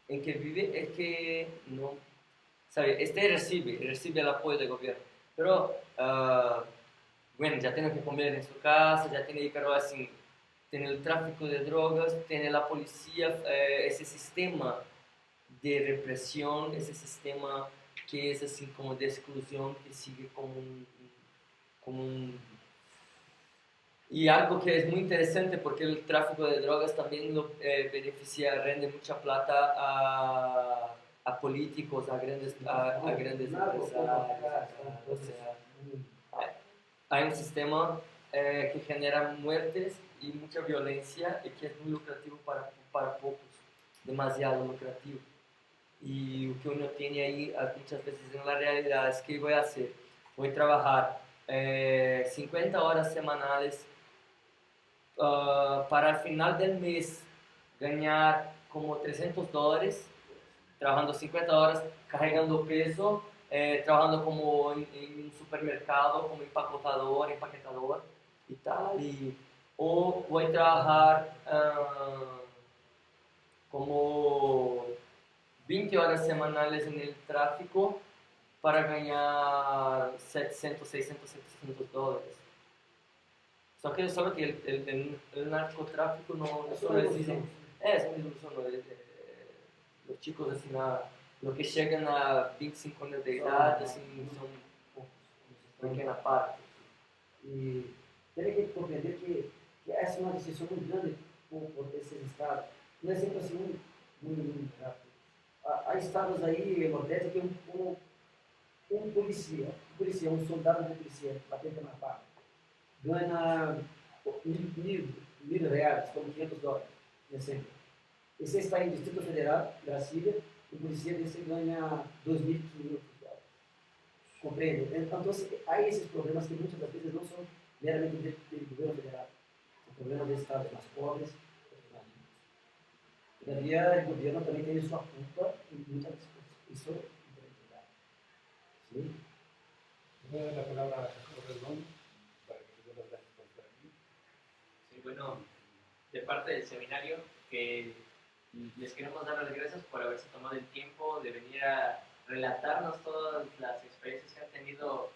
que vive es que no, ¿sabe? Recibe el apoyo del gobierno, pero bueno, ya tiene que comer en su casa, ya tiene, pero así, tiene el tráfico de drogas, tiene la policía, ese sistema de represión, ese sistema que es así como de exclusión, que sigue como un... Y algo que es muy interesante porque el tráfico de drogas también lo beneficia, rende mucha plata a políticos, a grandes empresarios. O sea, hay un sistema que genera muertes y mucha violencia y que es muy lucrativo para pocos, demasiado lucrativo. Y lo que uno tiene ahí muchas veces en la realidad es que voy a hacer, voy a trabajar 50 horas semanales para al final del mes ganar como $300, trabajando 50 horas, cargando peso, trabajando como en un supermercado, como empaquetador y tal. O voy a trabajar como 20 horas semanales en el tráfico para ganar 700, 600, $700. Solo que el narcotráfico no solo existe. Es mismo solo los chicos así, los que llegan a 25 años de edad así, son pequeña parte. Y tiene que comprender que es una decisión muy grande por ese estado. No es siempre así muy rápido. Hay estados ahí en Nordeste que un policía, un soldado de policía, batente na barra, gana $1.000, como $500, sempre. Esse está em Distrito Federal, Brasília, o polícia desse ganha $2.500. Compreende? Então, há esses problemas que muitas das vezes não são meramente do governo federal, são problemas de estados mais pobres, mais ricos. Todavia, o governo também tem sua culpa em muitas coisas. Isso é verdade. Sim? Voy a dar la palabra a Jacobo Rendón para que te dé las gracias por estar aquí. Sí, bueno, de parte del seminario, que les queremos dar las gracias por haberse tomado el tiempo de venir a relatarnos todas las experiencias que han tenido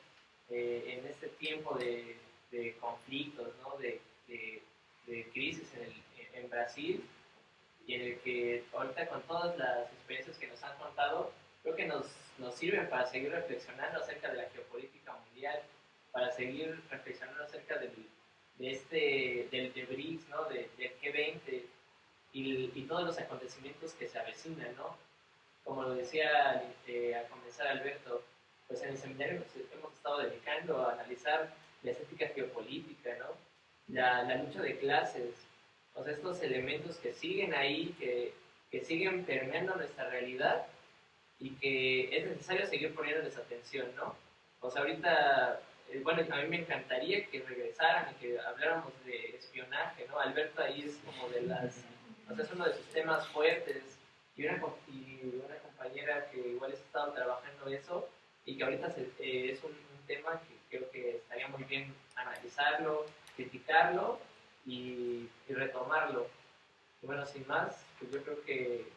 en este tiempo de conflictos, ¿no? de crisis en Brasil, y en el que ahorita con todas las experiencias que nos han contado, creo que nos sirven para seguir reflexionando acerca de la geopolítica mundial, para seguir reflexionando acerca del BRICS, ¿no? del G20 y todos los acontecimientos que se avecinan, ¿no? Como lo decía al comenzar Alberto, pues en el seminario nos hemos estado dedicando a analizar la estética geopolítica, ¿no? La lucha de clases, o sea, estos elementos que siguen ahí, que siguen permeando nuestra realidad y que es necesario seguir poniéndoles atención, ¿no? O sea, ahorita, bueno, a mí me encantaría que regresaran y que habláramos de espionaje, ¿no? Alberto ahí es como de las, o sea, es uno de sus temas fuertes y una compañera que igual ha estado trabajando eso y que ahorita es un tema que creo que estaría muy bien analizarlo, criticarlo y retomarlo. Y bueno, sin más, pues yo creo que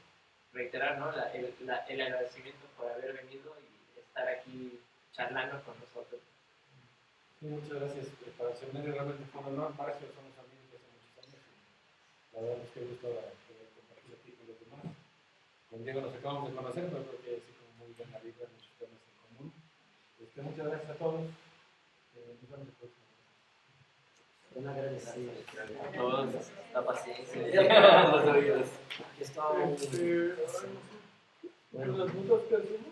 reiterar, ¿no? el agradecimiento por haber venido y estar aquí charlando con nosotros. Sí, muchas gracias. Para el seminario realmente fue un honor. Marcio, somos amigos de hace muchos años. La verdad es que gusto poder compartir aquí con los demás. Con Diego nos acabamos de conocer, pero creo que sí como muy buena vibra, muchos temas en común. Muchas gracias a todos. Nos vemos el próximo. Un agradecido. A todos, la paciencia, Ya. los oídos. Aquí está un... Las dudas que hacemos.